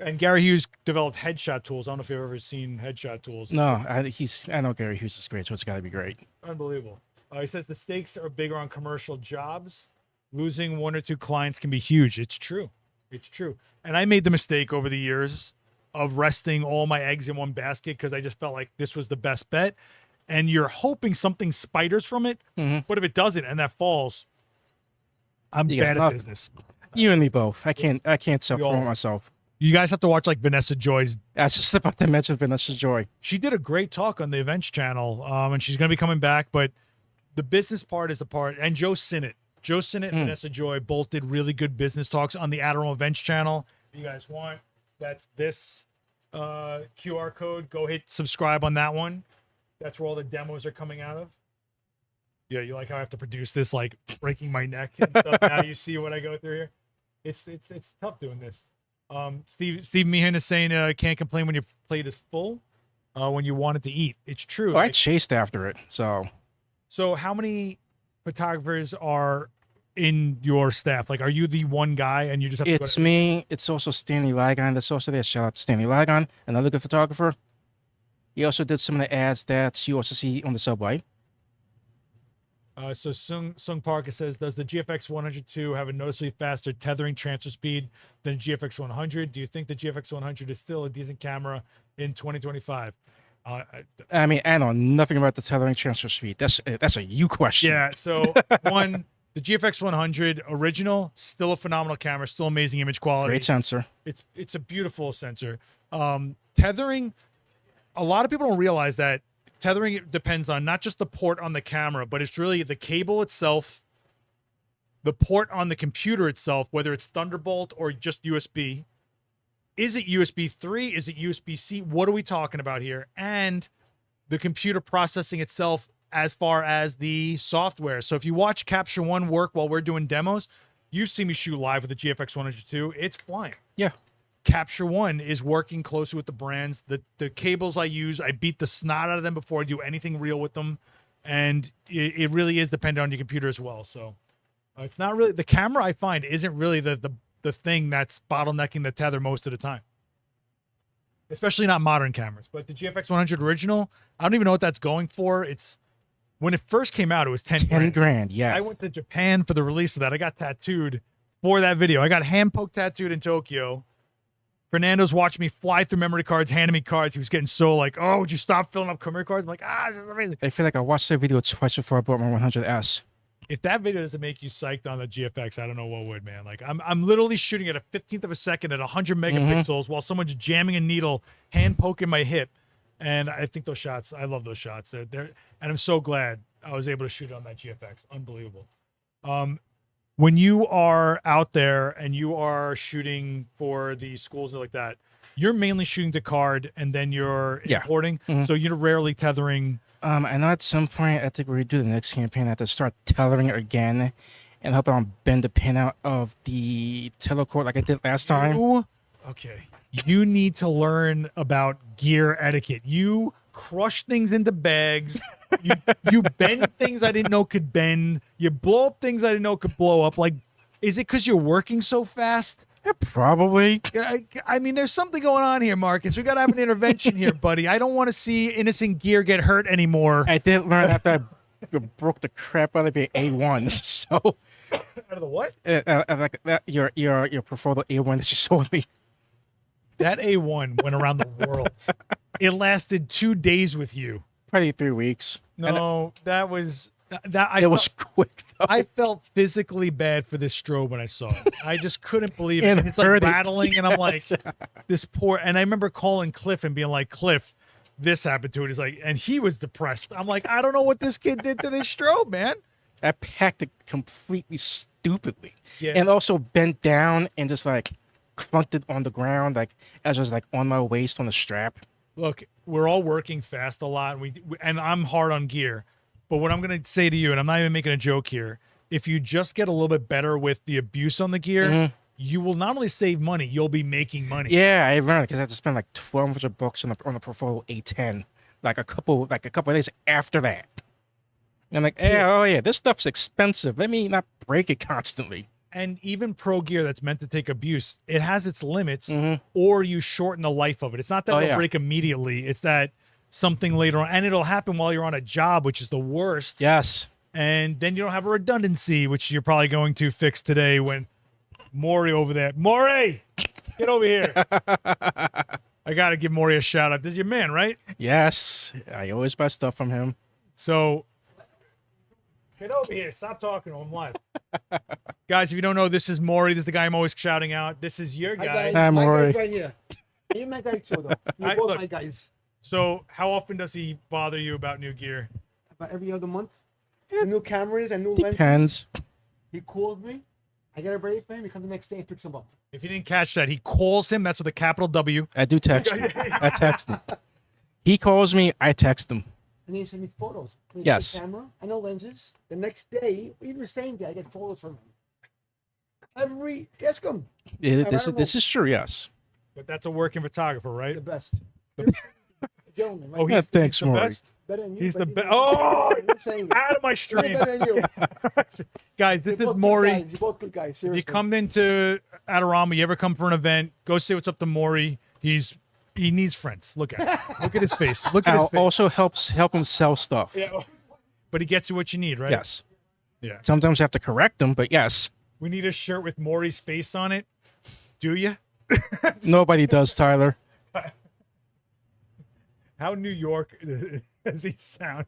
S1: And Gary Hughes developed headshot tools. I don't know if you've ever seen headshot tools.
S2: No, I know Gary Hughes is great, so it's got to be great.
S1: Unbelievable. He says the stakes are bigger on commercial jobs. Losing 1 or 2 clients can be huge. It's true. It's true. And I made the mistake over the years of resting all my eggs in one basket because I just felt like this was the best bet. and you're hoping something spiders from it. But if it doesn't and that falls, I'm
S2: You got
S1: bad at
S2: nothing.
S1: business.
S2: You and me both. I can't self-promote myself.
S1: You guys have to watch like Vanessa Joy's.
S2: I was just about to mention Vanessa Joy.
S1: She did a great talk on the Events channel, and she's going to be coming back. But the business part is the part. And Joe Sinnott. Joe Sinnott and Vanessa Joy both did really good business talks on the Adorama Events channel. If you guys want, that's this QR code. Go hit subscribe on that one. That's where all the demos are coming out of. Yeah, you like how I have to produce this, like breaking my neck and stuff. Now you see what I go through here. It's tough doing this. Steve Meehan is saying can't complain when your plate is full, when you want it to eat. It's true.
S2: Oh, I chased after it.
S1: So how many photographers are in your staff? Like, are you the one guy and you just have to
S2: It's me. It's also Stanley Ligon that's also there. Shout out to Stanley Ligon, another good photographer. He also did some of the ads that you also see on the subway.
S1: So Sung Parker says, does the GFX 102 have a noticeably faster tethering transfer speed than GFX 100? Do you think the GFX 100 is still a decent camera in 2025?
S2: I mean, I know nothing about the tethering transfer speed. That's a you question.
S1: Yeah. So the GFX 100 original, still a phenomenal camera, still amazing image quality.
S2: Great sensor.
S1: It's a beautiful sensor. Tethering, a lot of people don't realize that tethering depends on not just the port on the camera, but it's really the cable itself, the port on the computer itself, whether it's Thunderbolt or just USB. Is it USB 3? Is it USB-C? What are we talking about here? And the computer processing itself as far as the software. So if you watch Capture One work while we're doing demos, you've seen me shoot live with the GFX 102. It's flying.
S2: Yeah.
S1: Capture One is working closely with the brands. The cables I use, I beat the snot out of them before I do anything real with them. And it really is dependent on your computer as well. So it's not really, the camera I find isn't really the thing that's bottlenecking the tether most of the time. Especially not modern cameras. But the GFX 100 original, I don't even know what that's going for. It's, when it first came out, it was 10
S2: grand, yeah.
S1: I went to Japan for the release of that. I got tattooed for that video. I got hand poke tattooed in Tokyo. Fernando's watching me fly through memory cards, handing me cards. He was getting so like, oh, would you stop filling up memory cards? I'm like, this is amazing.
S2: I feel like I watched that video twice before I bought my 100S.
S1: If that video doesn't make you psyched on the GFX, I don't know what would, man. Like, I'm literally shooting at a 15th of a second at 100 megapixels while someone's jamming a needle, hand poking my hip. And I think those shots, I love those shots. They're, and I'm so glad I was able to shoot on that GFX. Unbelievable. When you are out there and you are shooting for the schools and like that, you're mainly shooting to card and then you're importing. So you're rarely tethering.
S2: I know at some point, I think we do the next campaign, I have to start tethering again and help out bend the pin out of the telecord like I did last time.
S1: Okay. You need to learn about gear etiquette. You crush things into bags. You bend things I didn't know could bend. You blow up things I didn't know could blow up. Like, is it because you're working so fast?
S2: Yeah, probably.
S1: I mean, there's something going on here, Marcus. We got to have an intervention here, buddy. I don't want to see innocent gear get hurt anymore.
S2: I did learn after I broke the crap out of your A1s. So,
S1: out of the what?
S2: Like that, your Profoto A1 that you sold me.
S1: That A1 went around the world. It lasted 2 days with you.
S2: Probably 3 weeks.
S1: No, that was
S2: it was quick though.
S1: I felt physically bad for this strobe when I saw it. I just couldn't believe it. It's like rattling, and I'm like, this poor. And I remember calling Cliff and being like, Cliff, this happened to it. He's like, and he was depressed. I'm like, I don't know what this kid did to this strobe, man.
S2: I packed it completely stupidly,
S1: Yeah.
S2: and also bent down and just like clunked it on the ground, like as I was like on my waist on the strap.
S1: Look, we're all working fast a lot, and I'm hard on gear. But what I'm going to say to you, and I'm not even making a joke here, if you just get a little bit better with the abuse on the gear, you will not only save money, you'll be making money.
S2: Yeah, I learned because I had to spend like $1,200 on the Profoto A10, like a couple of days after that. And I'm like, yeah, this stuff's expensive. Let me not break it constantly.
S1: And even pro gear that's meant to take abuse, it has its limits, or you shorten the life of it. It's not that it'll break immediately. It's that something later on, and it'll happen while you're on a job, which is the worst.
S2: Yes.
S1: And then you don't have a redundancy, which you're probably going to fix today when Maury over there. Maury, get over here. I got to give Maury a shout out. This is your man, right?
S2: Yes, I always buy stuff from him.
S1: So get over here. Stop talking to him live. Guys, if you don't know, this is Maury. This is the guy I'm always shouting out. This is your guy.
S2: Hi,
S3: My
S2: Maury.
S3: guy's right here. You're my guy too, though. You're both
S1: look.
S3: my guys.
S1: So how often does he bother you about new gear?
S3: About every other month. The new cameras and new lenses.
S2: Depends.
S3: He calls me. I get it ready for him. He comes the next day and picks them up.
S1: If you didn't catch that, he calls him. That's with a capital W.
S2: I do text him. I text him. He calls me, I text him.
S3: And he sends me photos.
S2: Yes.
S3: The camera and the lenses. The next day, even the same day, I get photos from him. Ask him.
S2: This is true, yes.
S1: But that's a working photographer, right?
S3: The best. Gentleman, right?
S1: Oh,
S2: Yeah, thanks,
S1: the
S2: Maury.
S1: best?
S3: Better than you.
S1: He's the
S3: but
S1: best.
S3: he's
S1: Oh,
S3: I'm saying it.
S1: out of my
S3: He's
S1: stream.
S3: better than you.
S1: Guys, this
S3: You're
S1: is
S3: both good
S1: Maury.
S3: guys. You're both good guys.
S1: If
S3: Seriously.
S1: you come into Adorama, you ever come for an event, go say what's up to Maury. He needs friends. Look at him. Look at his face. Look at his
S2: Al
S1: face.
S2: also help him sell stuff.
S1: Yeah. But he gets you what you need, right?
S2: Yes.
S1: Yeah.
S2: Sometimes you have to correct him, but yes.
S1: We need a shirt with Maury's face on it. Do you?
S2: Nobody does, Tyler.
S1: How New York does he sound?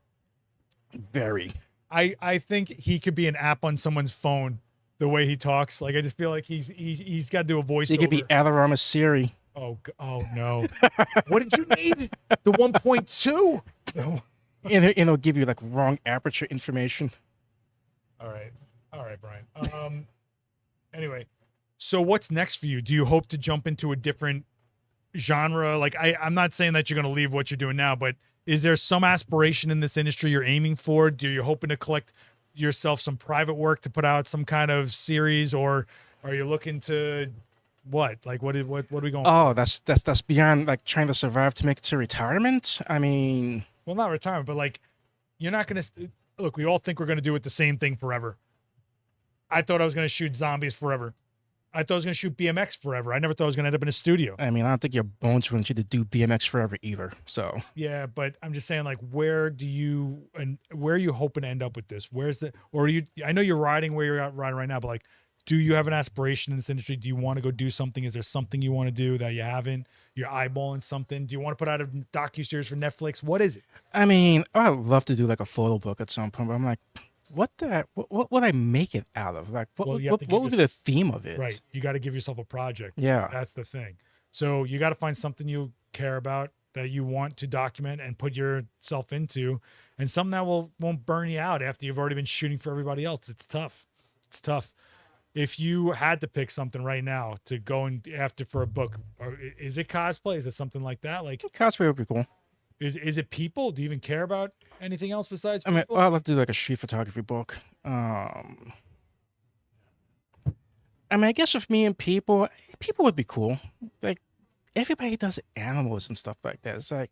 S2: Very.
S1: I think he could be an app on someone's phone. The way he talks, like I just feel like he's got to do a voiceover.
S2: He could be Adorama Siri.
S1: Oh no! What did you need? The 1.2.
S2: And it'll give you like wrong aperture information.
S1: All right, Brian. Anyway, so what's next for you? Do you hope to jump into a different genre? Like I'm not saying that you're going to leave what you're doing now, but is there some aspiration in this industry you're aiming for? Do you hoping to collect yourself some private work to put out some kind of series, or are you looking to what? Like what are we going?
S2: Oh, that's beyond like trying to survive to make it to retirement. I mean,
S1: Well, not retirement, but like you're not going to look. We all think we're going to do it the same thing forever. I thought I was going to shoot zombies forever. I thought I was going to shoot BMX forever. I never thought I was going to end up in a studio.
S2: I don't think your bones want you to do BMX forever either. So
S1: Yeah, but I'm just saying, like, where are you hoping to end up with this? I know you're riding where you're riding right now, but like, do you have an aspiration in this industry? Do you want to go do something? Is there something you want to do that you haven't? You're eyeballing something. Do you want to put out a docuseries for Netflix? What is it?
S2: I'd love to do like a photo book at some point, but I'm like, what would I make it out of? Like, what would be the theme of it?
S1: Right. You got to give yourself a project.
S2: Yeah.
S1: That's the thing. So you got to find something you care about that you want to document and put yourself into, and something that won't burn you out after you've already been shooting for everybody else. It's tough. It's tough. If you had to pick something right now to go after for a book, is it cosplay? Is it something like that? Like
S2: Cosplay would be cool.
S1: Is it people? Do you even care about anything else besides people?
S2: I'd love to do like a street photography book. I guess with me and people would be cool. Like everybody does animals and stuff like that. It's like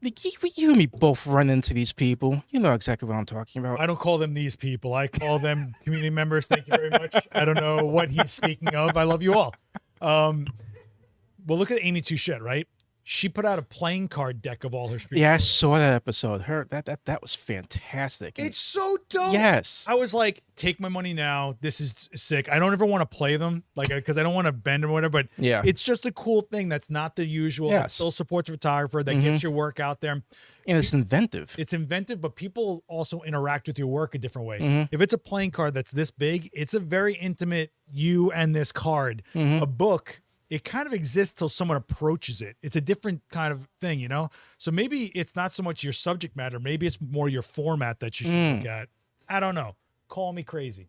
S2: you and me both run into these people. You know exactly what I'm talking about.
S1: I don't call them these people. I call them community members. Thank you very much. I don't know what he's speaking of. I love you all. Well, look at Amy Touchette, right? She put out a playing card deck of all her street.
S2: Yeah, I saw that episode. That was fantastic.
S1: It's so dope.
S2: Yes.
S1: I was like, take my money now. This is sick. I don't ever want to play them, like, because I don't want to bend or whatever. But
S2: Yeah.
S1: it's just a cool thing that's not the usual. That
S2: Yes.
S1: still supports a photographer. That gets your work out there.
S2: And it's inventive.
S1: It's inventive, but people also interact with your work a different way. If it's a playing card that's this big, it's a very intimate you and this card. A book, it kind of exists till someone approaches it. It's a different kind of thing, you know? So maybe it's not so much your subject matter. Maybe it's more your format that you should look at. I don't know. Call me crazy.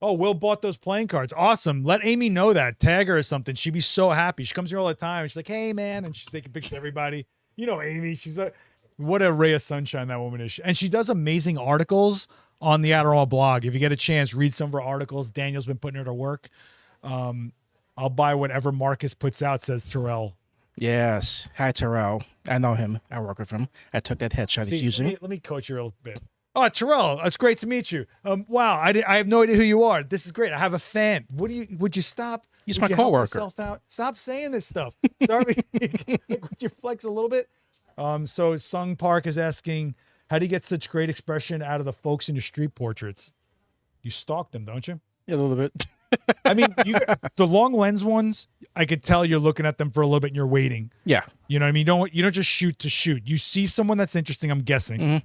S1: Oh, Will bought those playing cards. Awesome. Let Amy know that. Tag her or something. She'd be so happy. She comes here all the time. She's like, hey, man. And she's taking pictures of everybody. You know, Amy, what a ray of sunshine that woman is. And she does amazing articles on the Adorama blog. If you get a chance, read some of her articles. Daniel's been putting her to work. I'll buy whatever Marcus puts out, says Terrell.
S2: Yes. Hi, Terrell. I know him. I work with him. I took that headshot he's using.
S1: Let me coach you a little bit. Oh, Terrell, it's great to meet you. Wow, I have no idea who you are. This is great. I have a fan. Would you stop?
S2: He's
S1: Would
S2: my
S1: you help
S2: coworker.
S1: yourself out? Stop saying this stuff. Sorry. Would you flex a little bit? So Sung Park is asking, how do you get such great expression out of the folks in your street portraits? You stalk them, don't you?
S2: Yeah, a little bit.
S1: I mean, the long lens ones, I could tell you're looking at them for a little bit and you're waiting.
S2: Yeah.
S1: You know what I mean? You don't just shoot to shoot. You see someone that's interesting, I'm guessing,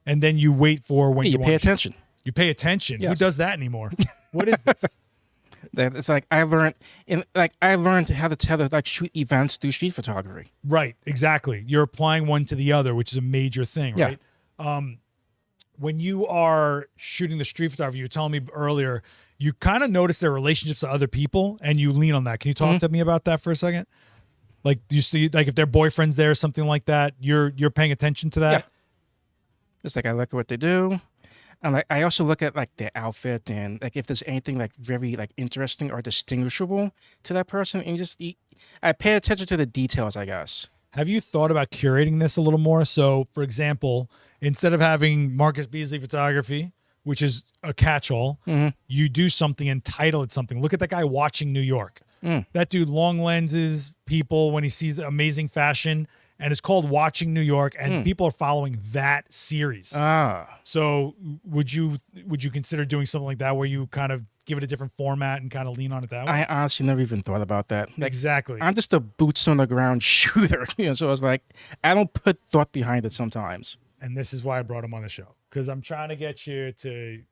S1: and then you wait for when
S2: Yeah, you
S1: you
S2: pay
S1: want to
S2: attention.
S1: You pay attention. Who
S2: Yes.
S1: does that anymore? What is this?
S2: It's like I learned how to like shoot events through street photography.
S1: Right, exactly. You're applying one to the other, which is a major thing,
S2: Yeah.
S1: right? When you are shooting the street photography, you were telling me earlier, you kind of notice their relationships to other people and you lean on that. Can you talk to me about that for a second? Like, do you see, like, if their boyfriend's there or something like that, you're paying attention to that?
S2: Yeah. It's like I look at what they do. And like I also look at like their outfit and like if there's anything like very like interesting or distinguishable to that person, and I pay attention to the details, I guess.
S1: Have you thought about curating this a little more? So, for example, instead of having Marcus Beasley photography, which is a catch-all, you do something and title it something. Look at that guy watching New York. That dude, long lenses, people, when he sees amazing fashion, and it's called Watching New York, and people are following that series. So would you consider doing something like that where you kind of give it a different format and kind of lean on it that way?
S2: I honestly never even thought about that. Like,
S1: Exactly.
S2: I'm just a boots on the ground shooter, so I was like, I don't put thought behind it sometimes.
S1: And this is why I brought him on the show, because I'm trying to get you to.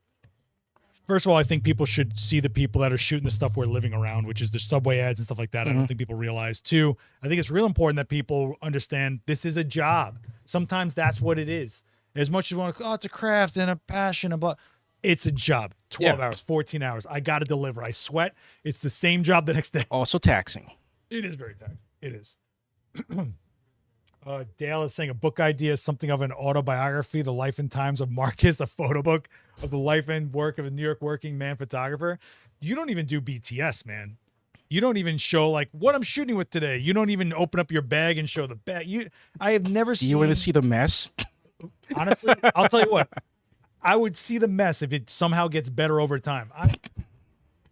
S1: First of all, I think people should see the people that are shooting the stuff we're living around, which is the subway ads and stuff like that. I don't think people realize. Two, I think it's real important that people understand this is a job. Sometimes that's what it is. As much as you want to, it's a craft and a passion, but it's a job. 12 hours, 14 hours. I got to deliver. I sweat. It's the same job the next day.
S2: Also taxing.
S1: It is very taxing. It is. Dale is saying a book idea is something of an autobiography, The Life and Times of Marcus, a photo book of the life and work of a New York working man photographer. You don't even do BTS, man. You don't even show like what I'm shooting with today. You don't even open up your bag and show the bag. I have never seen.
S2: Do you want to see the mess?
S1: Honestly, I'll tell you what. I would see the mess if it somehow gets better over time.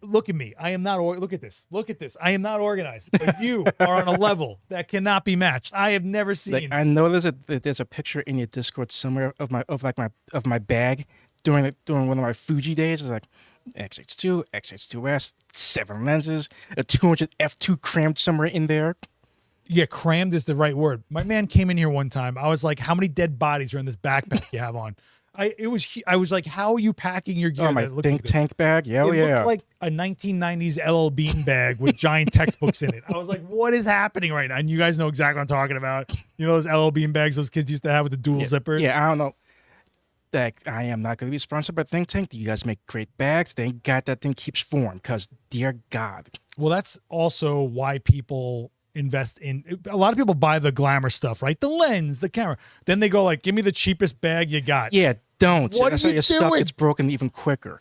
S1: Look at me. I am not. Look at this. Look at this. I am not organized. But you are on a level that cannot be matched. I have never seen.
S2: Like, I know there's a picture in your Discord somewhere of my bag during one of my Fuji days. It's like XX2, XX2S, 7 lenses, a 200 f2 crammed somewhere in there.
S1: Yeah, crammed is the right word. My man came in here one time. I was like, "How many dead bodies are in this backpack you have on?" I was like, "How are you packing your gear?"
S2: Oh, my think tank bag. Yeah,
S1: it
S2: yeah.
S1: looked like a 1990s LL Bean bag with giant textbooks in it. I was like, "What is happening right now?" And you guys know exactly what I'm talking about. You know those LL Bean bags those kids used to have with the dual zippers.
S2: Yeah, I don't know. Like, I am not going to be sponsored by Think Tank. You guys make great bags. Thank God that thing keeps form. Because dear God.
S1: Well, that's also why people invest in. A lot of people buy the glamour stuff, right? The lens, the camera. Then they go like, "Give me the cheapest bag you got."
S2: Yeah, don't.
S1: What
S2: That's
S1: are
S2: how
S1: you
S2: your stuff
S1: doing?
S2: gets broken even quicker.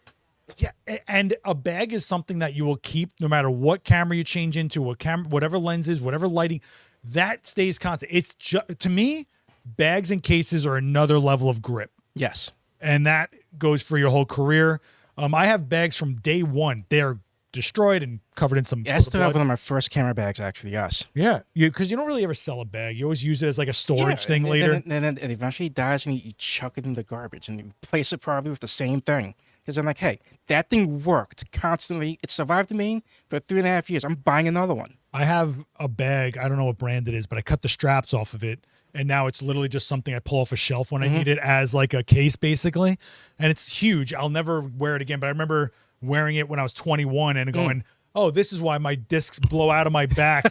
S1: Yeah, and a bag is something that you will keep no matter what camera you change into, whatever lenses, whatever lighting, that stays constant. It's to me, bags and cases are another level of grip,
S2: Yes.
S1: and that goes for your whole career. I have bags from day one; they're destroyed and covered in some.
S2: Yeah, I still have one of my first camera bags, actually, yes.
S1: Yeah, because you don't really ever sell a bag. You always use it as like a storage thing
S2: and
S1: later.
S2: And then it eventually dies, and you chuck it in the garbage, and you replace it probably with the same thing. Because I'm like, hey, that thing worked constantly. It survived me for 3.5 years. I'm buying another one.
S1: I have a bag. I don't know what brand it is, but I cut the straps off of it. And now it's literally just something I pull off a shelf when I need it as like a case, basically. And it's huge. I'll never wear it again. But I remember wearing it when I was 21 and going, oh, this is why my discs blow out of my back.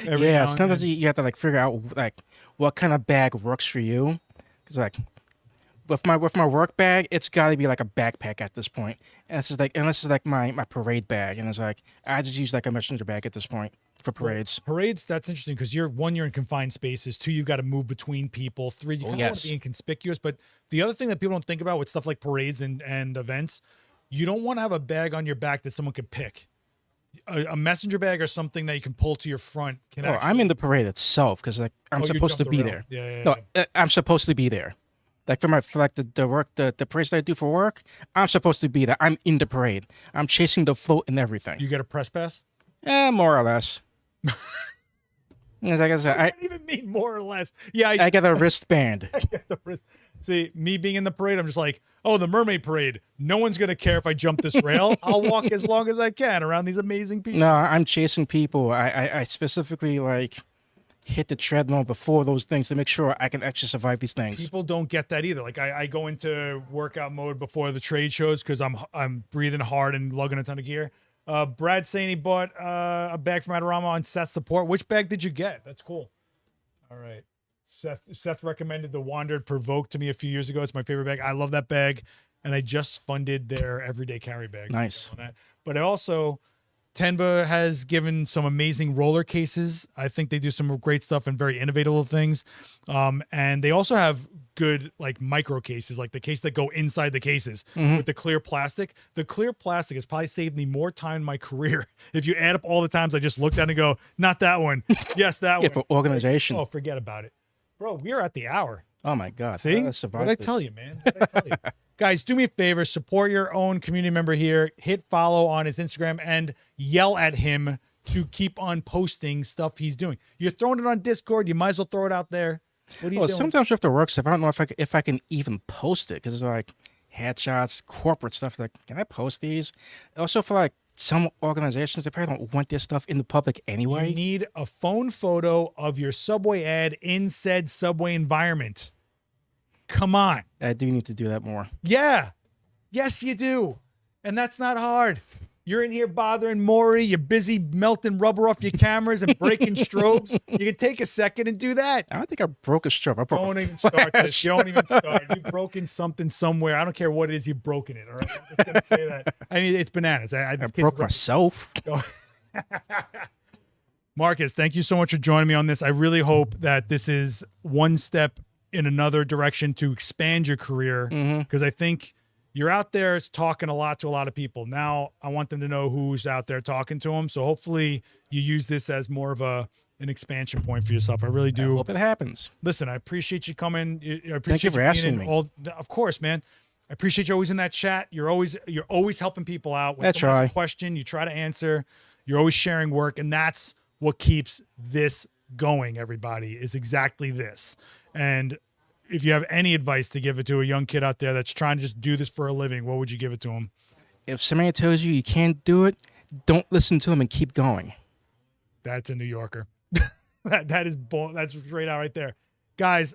S1: Every now and
S2: sometimes
S1: then.
S2: you have to like figure out like what kind of bag works for you. Because like with my work bag, it's got to be like a backpack at this point. And it's just like, and this is like my parade bag. And it's like, I just use like a messenger bag at this point for parades.
S1: Well, parades, that's interesting because you're in confined spaces. 2, you've got to move between people. 3, you kind of want to be inconspicuous. But the other thing that people don't think about with stuff like parades and events, you don't want to have a bag on your back that someone could pick. A messenger bag or something that you can pull to your front.
S2: I'm in the parade itself because like I'm supposed to be there.
S1: Yeah.
S2: I'm supposed to be there. Like for the parades that I do for work, I'm supposed to be there. I'm in the parade. I'm chasing the float and everything.
S1: You get a press pass?
S2: More or less. Like I said,
S1: I don't even mean more or less. Yeah,
S2: I get a wristband.
S1: I get the wrist. See, me being in the parade, I'm just like, oh, the mermaid parade. No one's going to care if I jump this rail. I'll walk as long as I can around these amazing people.
S2: No, I'm chasing people. I specifically like hit the treadmill before those things to make sure I can actually survive these things.
S1: People don't get that either. Like I go into workout mode before the trade shows because I'm breathing hard and lugging a ton of gear. Brad saying he bought a bag from Adorama on Seth's support. Which bag did you get? That's cool. All right. Seth recommended the Wandered Provoke to me a few years ago. It's my favorite bag. I love that bag. And I just funded their everyday carry bag.
S2: Nice.
S1: On that. But I also, Tenba has given some amazing roller cases. I think they do some great stuff and very innovative things. And they also have good like micro cases, like the case that go inside the cases with the clear plastic. The clear plastic has probably saved me more time in my career. If you add up all the times I just looked at it and go, not that one. Yes, that
S2: Yeah,
S1: one.
S2: for organization.
S1: Oh, forget about it. Bro, we're at the hour.
S2: Oh my God.
S1: See?
S2: I
S1: What
S2: survived
S1: did I
S2: this.
S1: tell you, man? What did I tell you? Guys, do me a favor. Support your own community member here. Hit follow on his Instagram and yell at him to keep on posting stuff he's doing. You're throwing it on Discord. You might as well throw it out there. What are you
S2: Well,
S1: doing?
S2: sometimes you have to work stuff. I don't know if I can even post it because it's like headshots, corporate stuff. Like, can I post these? Also, for like some organizations, they probably don't want their stuff in the public anyway.
S1: You need a phone photo of your Subway ad in said Subway environment. Come on.
S2: I do need to do that more.
S1: Yeah. Yes, you do. And that's not hard. You're in here bothering Maury. You're busy melting rubber off your cameras and breaking strobes. You can take a second and do that.
S2: I don't think I broke a strobe. I broke
S1: Don't even start this. You don't even start. You've broken something somewhere. I don't care what it is. You've broken it. All right. I'm just going to say that. I mean, it's bananas. I
S2: I broke myself.
S1: Marcus, thank you so much for joining me on this. I really hope that this is one step in another direction to expand your career because I think you're out there talking a lot to a lot of people. Now I want them to know who's out there talking to them. So hopefully you use this as more of an expansion point for yourself. I really do.
S2: I hope it happens.
S1: Listen, I appreciate you coming. I appreciate
S2: Thank you for
S1: being
S2: asking
S1: in
S2: me.
S1: Of course, man. I appreciate you always in that chat. You're always helping people out. When
S2: That's
S1: someone has
S2: right.
S1: a question, you try to answer. You're always sharing work, and that's what keeps this going. Everybody is exactly this. And if you have any advice to give it to a young kid out there that's trying to just do this for a living, what would you give it to him?
S2: If somebody tells you you can't do it, don't listen to them and keep going.
S1: That's a New Yorker. That's straight out right there. Guys,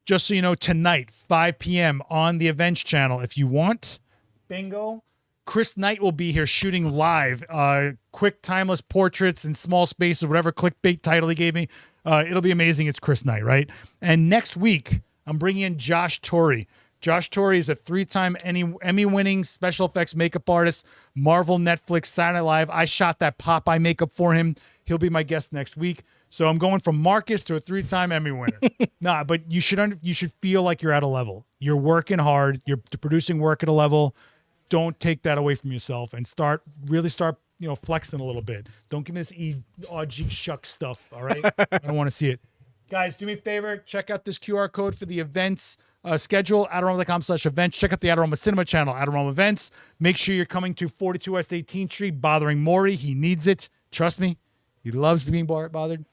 S1: just so you know, tonight, 5 p.m. on the Events channel, if you want, bingo, Chris Knight will be here shooting live, quick, timeless portraits in small spaces, whatever clickbait title he gave me. It'll be amazing. It's Chris Knight, right? And next week, I'm bringing in Josh Torrey. Josh Torrey is a 3-time Emmy-winning special effects makeup artist, Marvel, Netflix, Saturday Night Live. I shot that Popeye makeup for him. He'll be my guest next week. So I'm going from Marcus to a 3-time Emmy winner. Nah, but you should feel like you're at a level. You're working hard. You're producing work at a level. Don't take that away from yourself and start flexing a little bit. Don't give me this gee shuck stuff. All right. I don't want to see it. Guys, do me a favor. Check out this QR code for the events schedule, Adorama.com/events. Check out the Adorama Cinema channel, Adorama Events. Make sure you're coming to 42 West 18th Street, bothering Maury. He needs it. Trust me. He loves being bothered.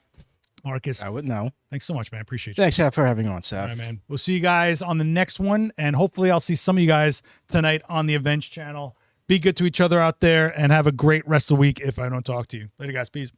S1: Marcus,
S2: I would know.
S1: thanks so much, man. Appreciate you.
S2: Thanks for having me on, Seth.
S1: All right, man. We'll see you guys on the next one, and hopefully I'll see some of you guys tonight on the Events channel. Be good to each other out there, and have a great rest of the week if I don't talk to you. Later, guys. Peace.